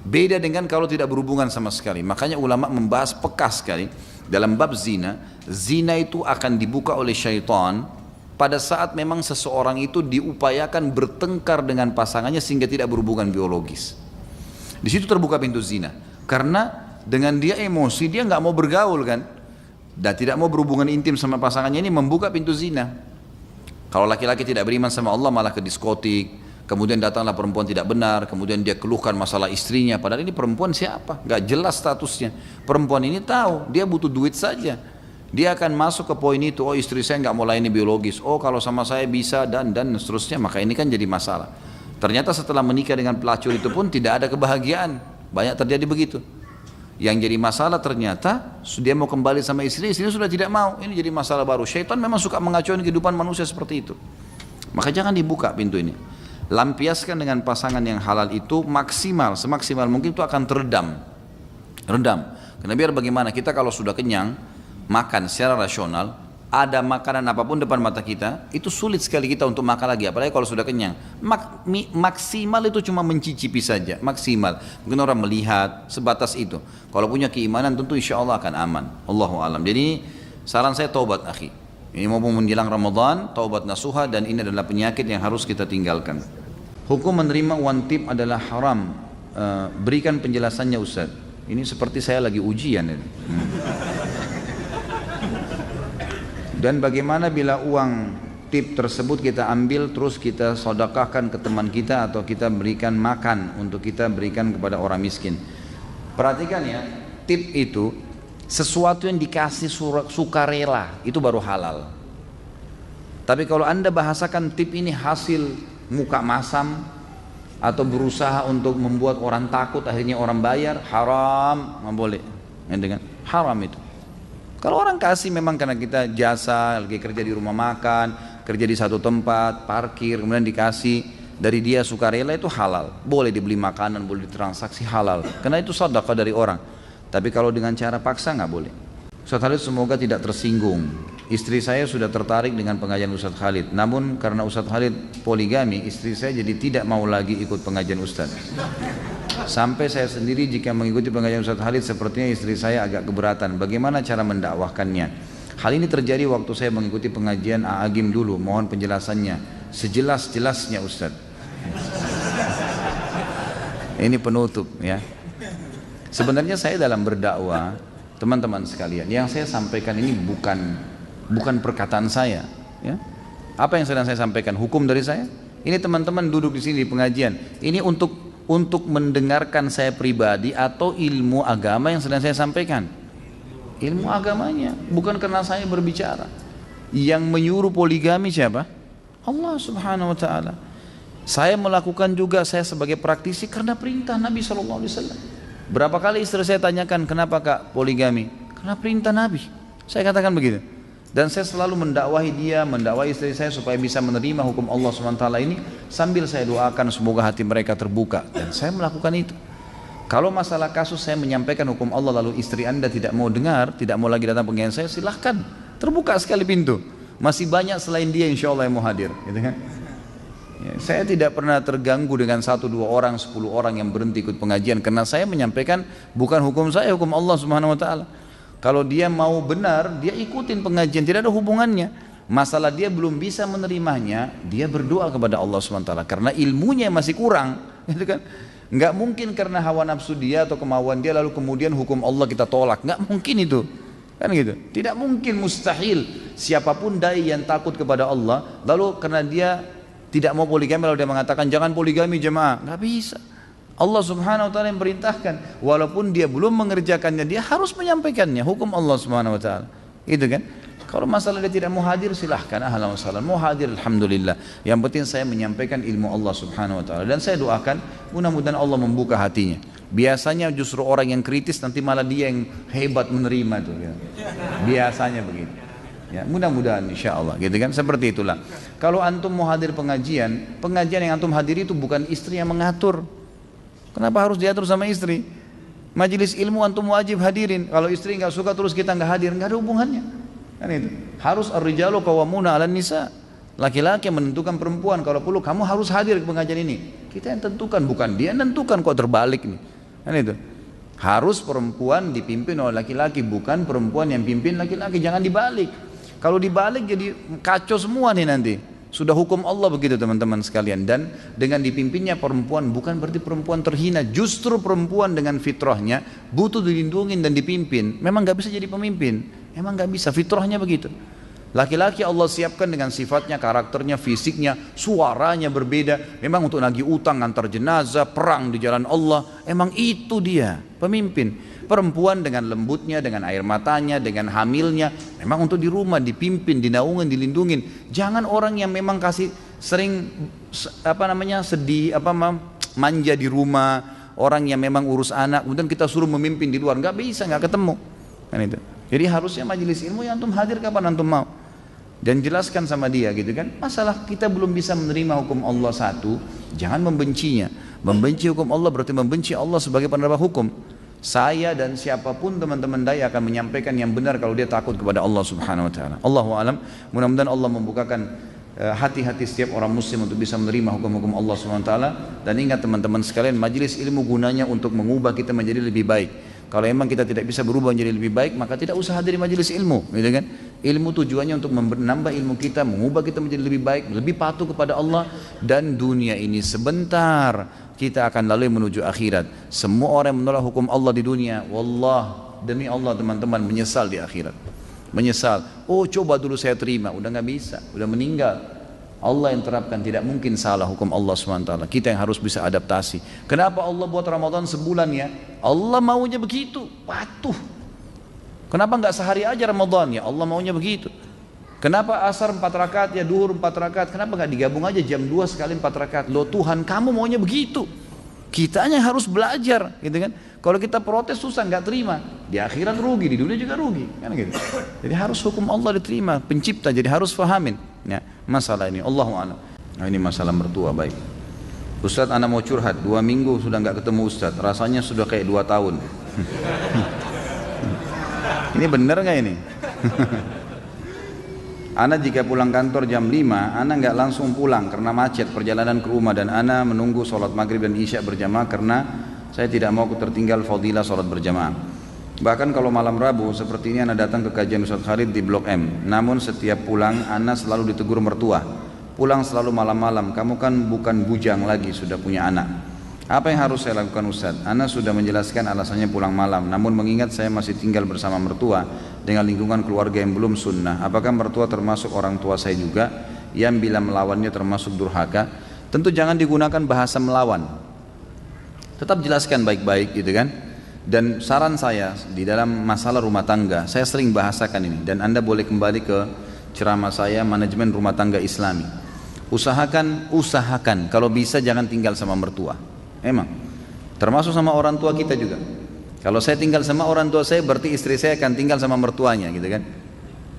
Beda dengan kalau tidak berhubungan sama sekali. Makanya ulama membahas peka sekali dalam bab zina. Zina itu akan dibuka oleh syaitan pada saat memang seseorang itu diupayakan bertengkar dengan pasangannya sehingga tidak berhubungan biologis. Di situ terbuka pintu zina. Karena dengan dia emosi, dia nggak mau bergaul kan, dan tidak mau berhubungan intim sama pasangannya, ini membuka pintu zina. Kalau laki-laki tidak beriman sama Allah malah ke diskotik. Kemudian datanglah perempuan tidak benar, kemudian dia keluhkan masalah istrinya, padahal ini perempuan siapa? Gak jelas statusnya. Perempuan ini tahu, dia butuh duit saja. Dia akan masuk ke poin itu, oh istri saya gak mau layani biologis, oh kalau sama saya bisa dan seterusnya, maka ini kan jadi masalah. Ternyata setelah menikah dengan pelacur itu pun tidak ada kebahagiaan, banyak terjadi begitu. Yang jadi masalah ternyata dia mau kembali sama istrinya sudah tidak mau, ini jadi masalah baru. Syaitan memang suka mengacaukan kehidupan manusia seperti itu. Maka jangan dibuka pintu ini. Lampiaskan dengan pasangan yang halal itu maksimal, semaksimal mungkin itu akan redam. Karena biar bagaimana kita kalau sudah kenyang, makan secara rasional, ada makanan apapun depan mata kita, itu sulit sekali kita untuk makan lagi, apalagi kalau sudah kenyang. Maksimal itu cuma mencicipi saja, maksimal. Mungkin orang melihat, sebatas itu. Kalau punya keimanan tentu insya Allah akan aman. Allahu alam. Jadi saran saya taubat akhi. Ini mau menjelang Ramadan, taubat nasuha, dan ini adalah penyakit yang harus kita tinggalkan. Hukum menerima one tip adalah haram. Berikan penjelasannya Ustaz. Ini seperti saya lagi ujian. Dan bagaimana bila uang tip tersebut kita ambil terus kita sedekahkan ke teman kita atau kita berikan makan untuk kita berikan kepada orang miskin. Perhatikan ya, tip itu sesuatu yang dikasih sukarela itu baru halal. Tapi kalau anda bahasakan tip ini hasil muka masam atau berusaha untuk membuat orang takut akhirnya orang bayar, haram, nggak boleh. Dengan haram itu. Kalau orang kasih memang karena kita jasa, lagi kerja di rumah makan, kerja di satu tempat, parkir, kemudian dikasih dari dia sukarela itu halal. Boleh dibeli makanan, boleh ditransaksi halal. Karena itu sedekah dari orang. Tapi kalau dengan cara paksa nggak boleh. Ustaz Khalid semoga tidak tersinggung. Istri saya sudah tertarik dengan pengajian Ustaz Khalid. Namun karena Ustaz Khalid poligami, istri saya jadi tidak mau lagi ikut pengajian Ustaz. Sampai saya sendiri jika mengikuti pengajian Ustaz Khalid sepertinya istri saya agak keberatan. Bagaimana cara mendakwahkannya? Hal ini terjadi waktu saya mengikuti pengajian A'agim dulu. Mohon penjelasannya. sejelas-jelasnya Ustaz. Ini penutup ya. Sebenarnya saya dalam berdakwah, teman-teman sekalian, yang saya sampaikan ini bukan perkataan saya ya. Apa yang sedang saya sampaikan? Hukum dari saya. Ini teman-teman duduk di sini di pengajian. Ini untuk mendengarkan saya pribadi atau ilmu agama yang sedang saya sampaikan. Ilmu agamanya, bukan karena saya berbicara. Yang menyuruh poligami siapa? Allah Subhanahu wa taala. Saya melakukan juga, saya sebagai praktisi karena perintah Nabi SAW. Berapa kali istri saya tanyakan, kenapa Kak poligami? Karena perintah Nabi. Saya katakan begitu. Dan saya selalu mendakwahi dia, mendakwahi istri saya supaya bisa menerima hukum Allah SWT ini, sambil saya doakan semoga hati mereka terbuka. Dan saya melakukan itu. Kalau masalah kasus saya menyampaikan hukum Allah lalu istri Anda tidak mau dengar, tidak mau lagi datang pengajian saya, silahkan. Terbuka sekali pintu. Masih banyak selain dia insya Allah yang mau hadir. Gitu kan? Ya, saya tidak pernah terganggu dengan 1, 2 orang, 10 orang yang berhenti ikut pengajian, karena saya menyampaikan bukan hukum saya, hukum Allah Subhanahu wa taala. Kalau dia mau benar, dia ikutin pengajian, tidak ada hubungannya. Masalah dia belum bisa menerimanya, dia berdoa kepada Allah Subhanahu wa taala karena ilmunya masih kurang, gitu kan? Enggak mungkin karena hawa nafsu dia atau kemauan dia lalu kemudian hukum Allah kita tolak, enggak mungkin itu. Kan gitu. Tidak mungkin, mustahil. Siapapun dai yang takut kepada Allah lalu karena dia tidak mau poligami lalu dia mengatakan jangan poligami jemaah, nggak bisa. Allah Subhanahu wa taala yang perintahkan, walaupun dia belum mengerjakannya, dia harus menyampaikannya, hukum Allah Subhanahu wa taala. Gitu kan? Kalau masalah dia tidak mau hadir, silahkan, ahlan wa sahlan. Mau hadir, alhamdulillah. Yang penting saya menyampaikan ilmu Allah Subhanahu wa taala, dan saya doakan mudah-mudahan Allah membuka hatinya. Biasanya justru orang yang kritis nanti malah dia yang hebat menerima itu ya. Biasanya begitu. Ya, mudah-mudahan insya Allah gitu kan, seperti itulah. Kalau antum mau hadir pengajian yang antum hadiri itu bukan istri yang mengatur. Kenapa harus diatur sama istri? Majelis ilmu antum wajib hadirin. Kalau istri nggak suka terus kita nggak hadir, nggak ada hubungannya. Kan itu. Harus ar-rijalu qawwamuna 'alan nisa. Laki-laki yang menentukan perempuan, kalau perlu kamu harus hadir ke pengajian ini. Kita yang tentukan, bukan dia yang tentukan, kok terbalik nih. Kan itu. Harus perempuan dipimpin oleh laki-laki, bukan perempuan yang pimpin laki-laki, jangan dibalik. Kalau dibalik jadi kacau semua nih nanti. Sudah hukum Allah begitu teman-teman sekalian. Dan dengan dipimpinnya perempuan bukan berarti perempuan terhina. Justru perempuan dengan fitrahnya butuh dilindungi dan dipimpin. Memang gak bisa jadi pemimpin. Memang gak bisa, fitrahnya begitu. Laki-laki Allah siapkan dengan sifatnya, karakternya, fisiknya, suaranya berbeda. Memang untuk nagih utang, antar jenazah, perang di jalan Allah. Emang itu dia pemimpin. Perempuan dengan lembutnya, dengan air matanya, dengan hamilnya, memang untuk di rumah dipimpin, dinaungin, dilindungin. Jangan orang yang memang kasih sering sedih, manja di rumah, orang yang memang urus anak, kemudian kita suruh memimpin di luar, nggak bisa, nggak ketemu. Kan itu. Jadi harusnya majelis ilmu yang antum hadir kapan antum mau. Dan jelaskan sama dia gitu kan. Masalah kita belum bisa menerima hukum Allah satu, jangan membencinya. Membenci hukum Allah berarti membenci Allah sebagai penerima hukum. Saya dan siapapun teman-teman dai akan menyampaikan yang benar kalau dia takut kepada Allah Subhanahu wa taala. Allahu alam. Mudah-mudahan Allah membukakan hati-hati setiap orang muslim untuk bisa menerima hukum-hukum Allah Subhanahu wa taala. Dan ingat teman-teman sekalian, majelis ilmu gunanya untuk mengubah kita menjadi lebih baik. Kalau memang kita tidak bisa berubah menjadi lebih baik, maka tidak usah hadir majelis ilmu, gitu kan? Ilmu tujuannya untuk menambah ilmu kita, mengubah kita menjadi lebih baik, lebih patuh kepada Allah, dan dunia ini sebentar, kita akan lalui menuju akhirat. Semua orang yang menolak hukum Allah di dunia, wallah, demi Allah teman-teman, menyesal di akhirat. Menyesal. Oh, coba dulu saya terima, udah nggak bisa, udah meninggal. Allah yang terapkan, tidak mungkin salah hukum Allah SWT. Kita yang harus bisa adaptasi. Kenapa Allah buat Ramadan sebulan ya? Allah maunya begitu, patuh. Kenapa nggak sehari aja Ramadan ya? Allah maunya begitu. Kenapa asar 4 rakaat ya, duhur 4 rakaat? Kenapa nggak digabung aja jam 2 sekali 4 rakaat? Loh Tuhan, kamu maunya begitu. Kitanya harus belajar, gitu kan? Kalau kita protes susah, nggak terima. Di akhirat rugi, di dunia juga rugi, kan gitu. Jadi harus hukum Allah diterima, pencipta. Jadi harus fahamin. Ya, masalah ini. Allahu a'lam. Nah, ini masalah mertua, baik. Ustadz, anak mau curhat. 2 minggu sudah nggak ketemu Ustadz. Rasanya sudah kayak 2 tahun. Ini benar nggak ini? Ana jika pulang kantor jam 5, Ana nggak langsung pulang karena macet perjalanan ke rumah, dan Ana menunggu sholat maghrib dan isya berjamaah karena saya tidak mau tertinggal fadilah sholat berjamaah. Bahkan kalau malam Rabu seperti ini Ana datang ke kajian Ustadz Khalid di Blok M. Namun setiap pulang Ana selalu ditegur mertua. pulang selalu malam-malam, kamu kan bukan bujang lagi, sudah punya anak. Apa yang harus saya lakukan Ustaz? Ana sudah menjelaskan alasannya pulang malam, namun mengingat saya masih tinggal bersama mertua dengan lingkungan keluarga yang belum sunnah, apakah mertua termasuk orang tua saya juga yang bila melawannya termasuk durhaka? Tentu jangan digunakan bahasa melawan, tetap jelaskan baik-baik gitu kan. Dan saran saya di dalam masalah rumah tangga, saya sering bahasakan ini, dan Anda boleh kembali ke ceramah saya manajemen rumah tangga Islami. Usahakan kalau bisa jangan tinggal sama mertua. Emang termasuk sama orang tua kita juga. Kalau saya tinggal sama orang tua saya, berarti istri saya akan tinggal sama mertuanya gitu kan.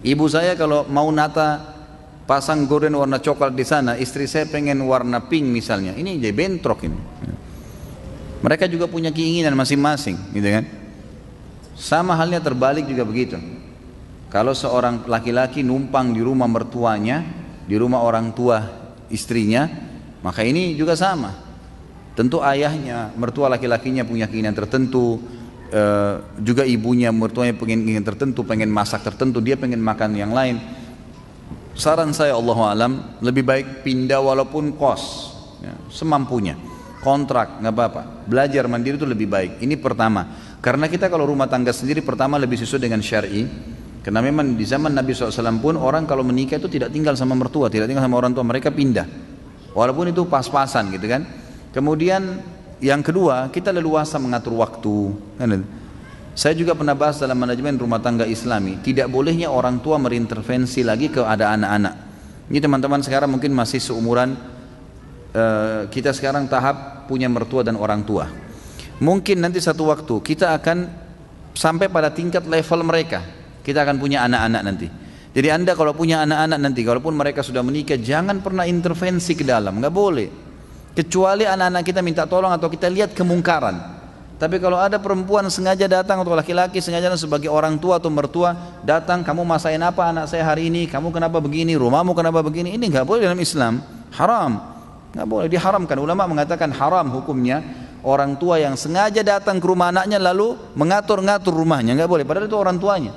Ibu saya kalau mau nata pasang gorden warna coklat di sana, istri saya pengen warna pink misalnya, ini jadi bentrok ini. Mereka juga punya keinginan masing-masing gitu kan. Sama halnya terbalik juga begitu. Kalau seorang laki-laki numpang di rumah mertuanya, di rumah orang tua istrinya, maka ini juga sama. Tentu ayahnya, mertua laki-lakinya punya keinginan tertentu, juga ibunya, mertuanya pengen keinginan tertentu, pengen masak tertentu, dia pengen makan yang lain. Saran saya Allahu alam, lebih baik pindah walaupun kos, ya, semampunya, kontrak nggak apa-apa. Belajar mandiri itu lebih baik. Ini pertama, karena kita kalau rumah tangga sendiri pertama lebih sesuai dengan syar'i. Karena memang di zaman Nabi SAW pun orang kalau menikah itu tidak tinggal sama mertua, tidak tinggal sama orang tua, mereka pindah. Walaupun itu pas-pasan gitu kan. Kemudian yang kedua, kita leluasa mengatur waktu. Saya juga pernah bahas dalam manajemen rumah tangga Islami, tidak bolehnya orang tua berintervensi lagi ke ada anak-anak. Ini teman-teman sekarang mungkin masih seumuran kita sekarang tahap punya mertua dan orang tua. Mungkin nanti satu waktu kita akan sampai pada tingkat level mereka. Kita akan punya anak-anak nanti. Jadi Anda kalau punya anak-anak nanti, kalaupun mereka sudah menikah, jangan pernah intervensi ke dalam, nggak boleh. Kecuali anak-anak kita minta tolong atau kita lihat kemungkaran. Tapi kalau ada perempuan sengaja datang atau laki-laki sengaja sebagai orang tua atau mertua datang, kamu masain apa anak saya hari ini, kamu kenapa begini, rumahmu kenapa begini, ini nggak boleh dalam Islam, haram, nggak boleh, diharamkan. Ulama mengatakan haram hukumnya orang tua yang sengaja datang ke rumah anaknya lalu mengatur-ngatur rumahnya, nggak boleh, padahal itu orang tuanya,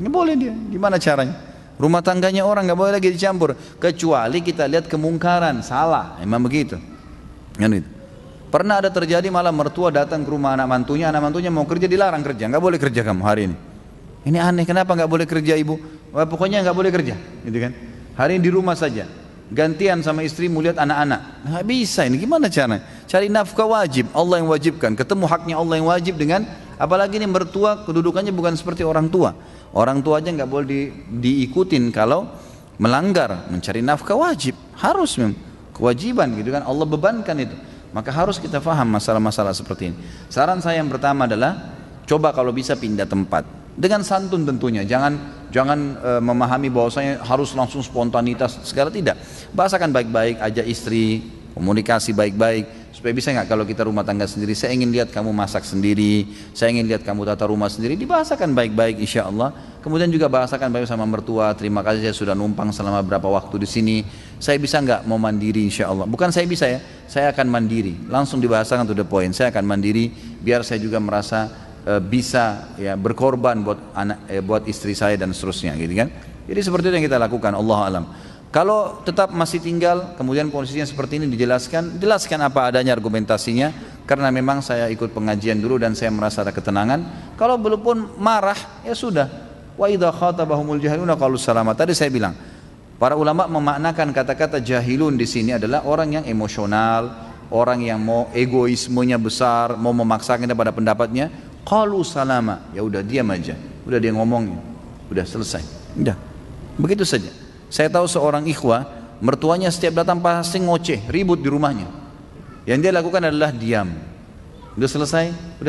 nggak boleh dia. Gimana caranya? Rumah tangganya orang nggak boleh lagi dicampur, kecuali kita lihat kemungkaran, salah, emang begitu. Kan itu. Pernah ada terjadi malah mertua datang ke rumah anak mantunya mau kerja, dilarang kerja, nggak boleh kerja kamu hari ini. Ini aneh, kenapa nggak boleh kerja ibu? Wah, pokoknya nggak boleh kerja, gitu kan? Hari ini di rumah saja, gantian sama istri melihat anak-anak. Nggak bisa ini, gimana caranya? Cari nafkah wajib, Allah yang wajibkan, ketemu haknya Allah yang wajib dengan, apalagi ini mertua kedudukannya bukan seperti orang tua. Orang tua aja nggak boleh diikutin kalau melanggar, mencari nafkah wajib, harus memang. Kewajiban gitu kan, Allah bebankan itu. Maka harus kita faham masalah-masalah seperti ini. Saran saya yang pertama adalah coba kalau bisa pindah tempat dengan santun tentunya. Jangan memahami bahwasanya harus langsung spontanitas segala, tidak. Bahasakan baik-baik, ajak istri, komunikasi baik-baik supaya bisa nggak kalau kita rumah tangga sendiri, saya ingin lihat kamu masak sendiri, saya ingin lihat kamu tata rumah sendiri, dibahasakan baik-baik insya Allah. Kemudian juga bahasakan baik sama mertua, terima kasih saya sudah numpang selama berapa waktu di sini, saya bisa nggak mau mandiri insya Allah. Bukan saya bisa ya, saya akan mandiri, langsung dibahasakan to the point, saya akan mandiri biar saya juga merasa bisa ya berkorban buat istri saya dan seterusnya gitu kan. Jadi seperti itu yang kita lakukan, Allah alam. Kalau tetap masih tinggal, kemudian posisinya seperti ini jelaskan apa adanya argumentasinya, karena memang saya ikut pengajian dulu dan saya merasa ada ketenangan. Kalau belum pun marah, ya sudah. Wa idza khatabahumul jahiluna qalu salama. Tadi saya bilang, para ulama memaknakan kata-kata jahilun di sini adalah orang yang emosional, orang yang mau egoismenya besar, mau memaksakan pada pendapatnya. Qalu salama, ya udah diam aja, udah dia ngomongin, udah selesai, udah begitu saja. Saya tahu seorang ikhwah, mertuanya setiap datang pasti ngoceh, ribut di rumahnya. Yang dia lakukan adalah diam. Udah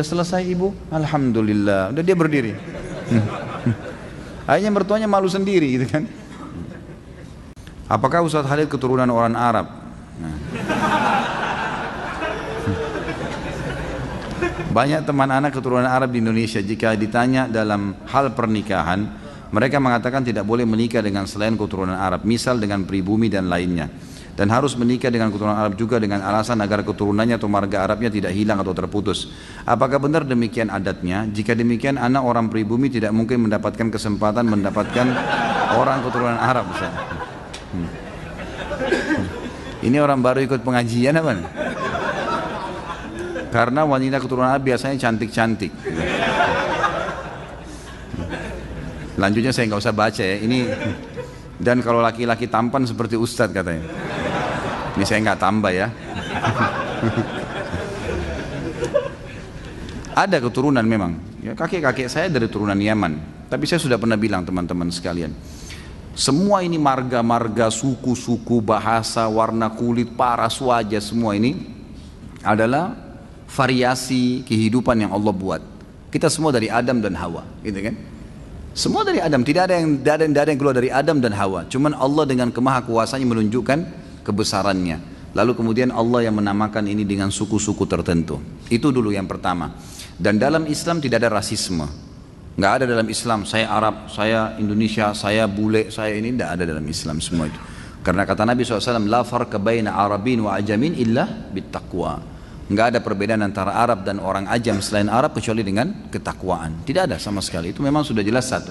selesai ibu, alhamdulillah, udah dia berdiri. Akhirnya mertuanya malu sendiri gitu kan. Apakah Ustaz Khalid keturunan orang Arab? Nah. Banyak teman anak keturunan Arab di Indonesia, jika ditanya dalam hal pernikahan, mereka mengatakan tidak boleh menikah dengan selain keturunan Arab, misal dengan pribumi dan lainnya. Dan harus menikah dengan keturunan Arab juga dengan alasan agar keturunannya atau marga Arabnya tidak hilang atau terputus. Apakah benar demikian adatnya? Jika demikian, anak orang pribumi tidak mungkin mendapatkan kesempatan mendapatkan orang keturunan Arab. Ini orang baru ikut pengajian apa? Karena wanita keturunan Arab biasanya cantik-cantik. Lanjutnya saya nggak usah baca ya. Ini dan kalau laki-laki tampan seperti Ustadz katanya. Ini saya nggak tambah ya. Ada keturunan memang. Ya, kakek-kakek saya dari turunan Yaman. Tapi saya sudah pernah bilang teman-teman sekalian. Semua ini marga-marga, suku-suku, bahasa, warna kulit, paras wajah, semua ini adalah variasi kehidupan yang Allah buat. Kita semua dari Adam dan Hawa, gitu kan? Semua dari Adam, tidak ada yang keluar dari Adam dan Hawa. Cuman Allah dengan kemahakuasaannya menunjukkan kebesarannya. Lalu kemudian Allah yang menamakan ini dengan suku-suku tertentu. Itu dulu yang pertama. Dan dalam Islam tidak ada rasisme. Nggak ada dalam Islam, saya Arab, saya Indonesia, saya bule, saya ini, tidak ada dalam Islam semua itu. Karena kata Nabi SAW, la farqa baina Arabin wa ajamin illa bittaqwa. Nggak ada perbedaan antara Arab dan orang ajam selain Arab kecuali dengan ketakwaan. Tidak ada sama sekali, itu memang sudah jelas satu.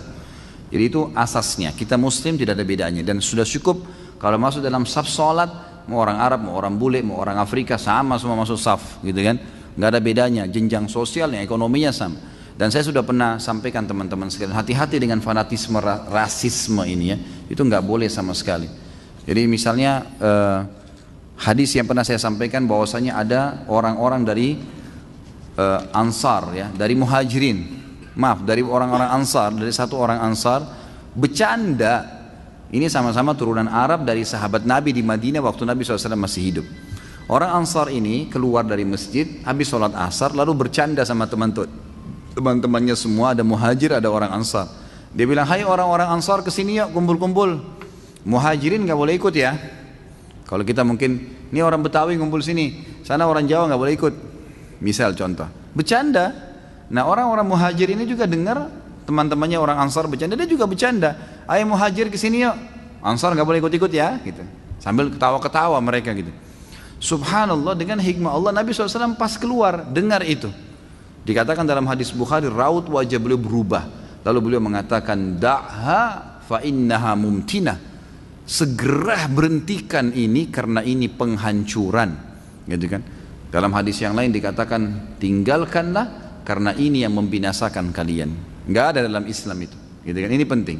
Jadi itu asasnya, kita Muslim tidak ada bedanya. Dan sudah cukup kalau masuk dalam saf sholat, mau orang Arab, mau orang bule, mau orang Afrika, sama semua masuk saf, gitu kan. Nggak ada bedanya, jenjang sosialnya, ekonominya sama. Dan saya sudah pernah sampaikan teman-teman sekalian, hati-hati dengan fanatisme rasisme ini ya, itu nggak boleh sama sekali. Jadi misalnya hadis yang pernah saya sampaikan bahwasanya ada orang-orang dari Ansar ya, dari Muhajirin, dari orang-orang Ansar, dari satu orang Ansar bercanda, ini sama-sama turunan Arab dari sahabat Nabi di Madinah waktu Nabi SAW masih hidup. Orang Ansar ini keluar dari masjid habis sholat asar lalu bercanda sama teman-temannya semua, ada Muhajir, ada orang Ansar. Dia bilang, hai orang-orang Ansar kesini yuk kumpul-kumpul. Muhajirin gak boleh ikut ya. Kalau kita mungkin, ini orang Betawi ngumpul sini, sana orang Jawa nggak boleh ikut. Misal contoh, bercanda. Nah orang-orang Muhajir ini juga dengar teman-temannya orang Ansar bercanda, dia juga bercanda. Ayo Muhajir kesini yuk, Ansar nggak boleh ikut-ikut ya, gitu. Sambil ketawa-ketawa mereka gitu. Subhanallah, dengan hikmah Allah Nabi SAW pas keluar dengar itu. Dikatakan dalam hadis Bukhari, raut wajah beliau berubah. Lalu beliau mengatakan, da'ha fa innaha mumtinah. Segera berhentikan ini karena ini penghancuran, gitu kan. Dalam hadis yang lain dikatakan tinggalkanlah karena ini yang membinasakan kalian. Nggak ada dalam Islam itu, gitu kan. Ini penting.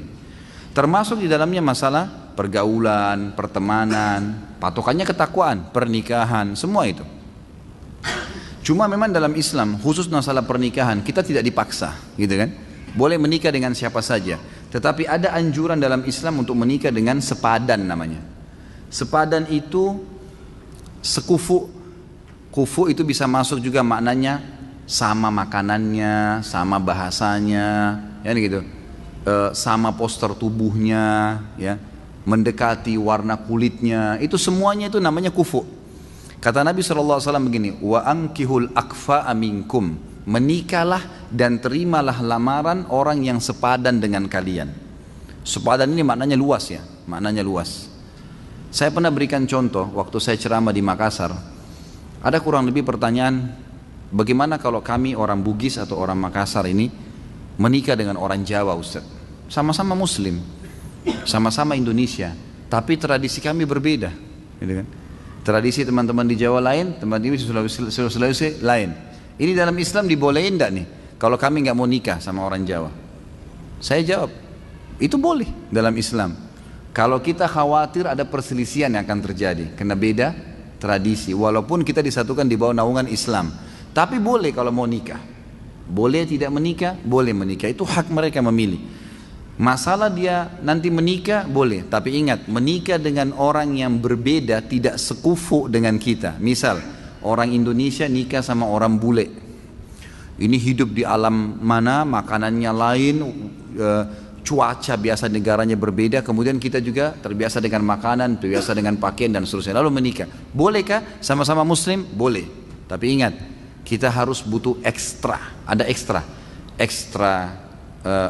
Termasuk di dalamnya masalah pergaulan, pertemanan, patokannya ketakwaan, pernikahan, semua itu. Cuma memang dalam Islam khusus masalah pernikahan kita tidak dipaksa, gitu kan. Boleh menikah dengan siapa saja. Tetapi ada anjuran dalam Islam untuk menikah dengan sepadan namanya. Sepadan itu sekufu. Kufu itu bisa masuk juga maknanya sama makanannya, sama bahasanya, ya gitu. Sama poster tubuhnya, ya, mendekati warna kulitnya. Itu semuanya itu namanya kufu. Kata Nabi SAW begini, wa ankihul akfa aminkum. Menikahlah dan terimalah lamaran orang yang sepadan dengan kalian. Sepadan ini maknanya luas ya, maknanya luas. Saya pernah berikan contoh waktu saya ceramah di Makassar. Ada kurang lebih pertanyaan, bagaimana kalau kami orang Bugis atau orang Makassar ini menikah dengan orang Jawa Ustaz? Sama-sama Muslim, sama-sama Indonesia, tapi tradisi kami berbeda, gitu kan? Tradisi teman-teman di Jawa lain, teman-teman di Sulawesi lain. Ini dalam Islam dibolehin enggak nih kalau kami nggak mau nikah sama orang Jawa? Saya jawab, itu boleh dalam Islam. Kalau kita khawatir ada perselisihan yang akan terjadi karena beda tradisi, walaupun kita disatukan di bawah naungan Islam, tapi boleh kalau mau nikah. Boleh tidak menikah, boleh menikah, itu hak mereka memilih. Masalah dia nanti menikah boleh, tapi ingat menikah dengan orang yang berbeda tidak sekufu dengan kita. Misal orang Indonesia nikah sama orang bule, ini hidup di alam mana, makanannya lain, cuaca biasa negaranya berbeda, kemudian kita juga terbiasa dengan makanan, terbiasa dengan pakaian dan seterusnya, lalu menikah. Bolehkah sama-sama Muslim? Boleh, tapi ingat kita harus butuh ekstra, ada ekstra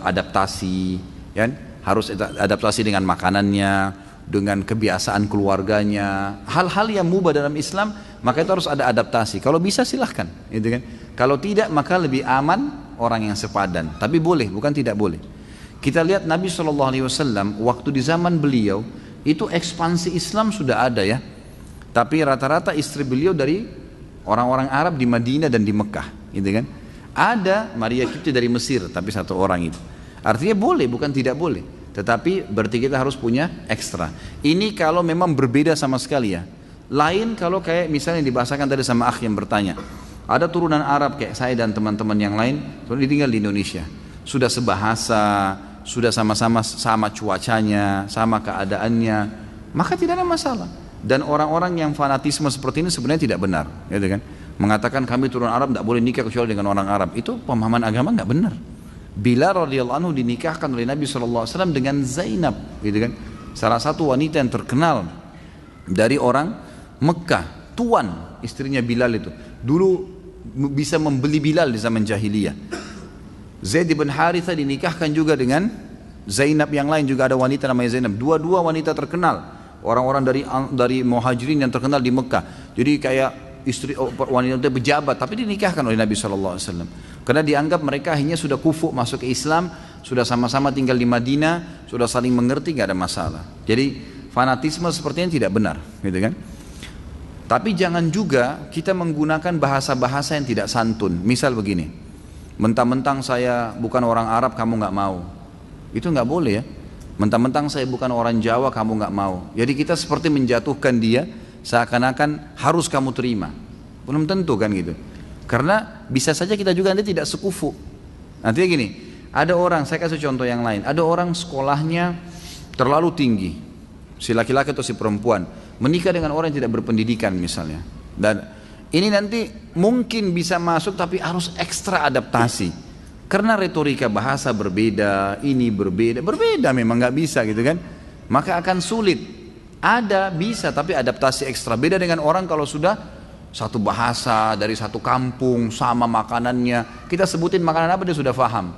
adaptasi, kan? Harus adaptasi dengan makanannya, dengan kebiasaan keluarganya, hal-hal yang mubah dalam Islam, maka itu harus ada adaptasi. Kalau bisa silahkan, gitu kan. Kalau tidak maka lebih aman orang yang sepadan. Tapi boleh, bukan tidak boleh. Kita lihat Nabi SAW waktu di zaman beliau, Itu ekspansi Islam sudah ada ya. Tapi rata-rata istri beliau dari orang-orang Arab di Madinah dan di Mekah, gitu kan. Ada Maria Kipti dari Mesir, tapi satu orang itu. Artinya boleh, bukan tidak boleh. Tetapi berarti kita harus punya ekstra. Ini kalau memang berbeda sama sekali ya. Lain kalau kayak misalnya dibahasakan tadi sama akh yang bertanya. Ada turunan Arab kayak saya dan teman-teman yang lain, tinggal di Indonesia. Sudah sebahasa, sudah sama-sama sama cuacanya, sama keadaannya, maka tidak ada masalah. Dan orang-orang yang fanatisme seperti ini sebenarnya tidak benar, gitu kan? Mengatakan kami turunan Arab tidak boleh nikah kecuali dengan orang Arab, itu pemahaman agama nggak benar. Bilal radhiyallahu anhu dinikahkan oleh Nabi SAW dengan Zainab, gitu kan? Salah satu wanita yang terkenal dari orang Mekah, tuan istrinya Bilal itu. Dulu bisa membeli Bilal di zaman jahiliyah. Zaid bin Haritha dinikahkan juga dengan Zainab, yang lain juga ada wanita namanya Zainab. Dua-dua wanita terkenal, orang-orang dari Muhajirin yang terkenal di Mekah. Jadi kayak istri wanita pejabat, tapi dinikahkan oleh Nabi SAW. Karena dianggap mereka akhirnya sudah kufu masuk ke Islam, sudah sama-sama tinggal di Madinah, sudah saling mengerti, nggak ada masalah. Jadi fanatisme sepertinya tidak benar, gitu kan? Tapi jangan juga kita menggunakan bahasa-bahasa yang tidak santun. Misal begini, mentang-mentang saya bukan orang Arab kamu nggak mau, itu nggak boleh ya. Mentang-mentang saya bukan orang Jawa kamu nggak mau. Jadi kita seperti menjatuhkan dia seakan-akan harus kamu terima. Belum tentu kan gitu. Karena bisa saja kita juga nanti tidak sekufu. Nanti gini, ada orang, saya kasih contoh yang lain. Ada orang sekolahnya terlalu tinggi, si laki-laki atau si perempuan, menikah dengan orang yang tidak berpendidikan misalnya. Dan ini nanti mungkin bisa masuk tapi harus ekstra adaptasi. Karena retorika bahasa berbeda, ini berbeda memang nggak bisa gitu kan. Maka akan sulit. Ada bisa tapi adaptasi ekstra. Beda dengan orang kalau sudah satu bahasa dari satu kampung sama makanannya. Kita sebutin makanan apa dia sudah paham.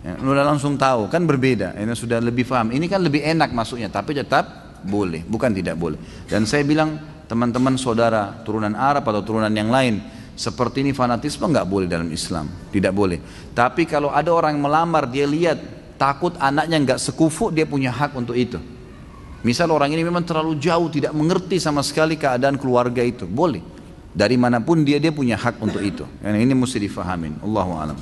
Ya, udah langsung tahu kan berbeda. Ini sudah lebih paham. Ini kan lebih enak masuknya tapi tetap boleh, bukan tidak boleh. Dan saya bilang teman-teman saudara turunan Arab atau turunan yang lain, seperti ini fanatisme nggak boleh dalam Islam, tidak boleh. Tapi kalau ada orang yang melamar, dia lihat takut anaknya nggak sekufu, dia punya hak untuk itu. Misal orang ini memang terlalu jauh, tidak mengerti sama sekali keadaan keluarga itu, boleh. Dari manapun dia punya hak untuk itu. Ini mesti difahamin. Allahu a'lam.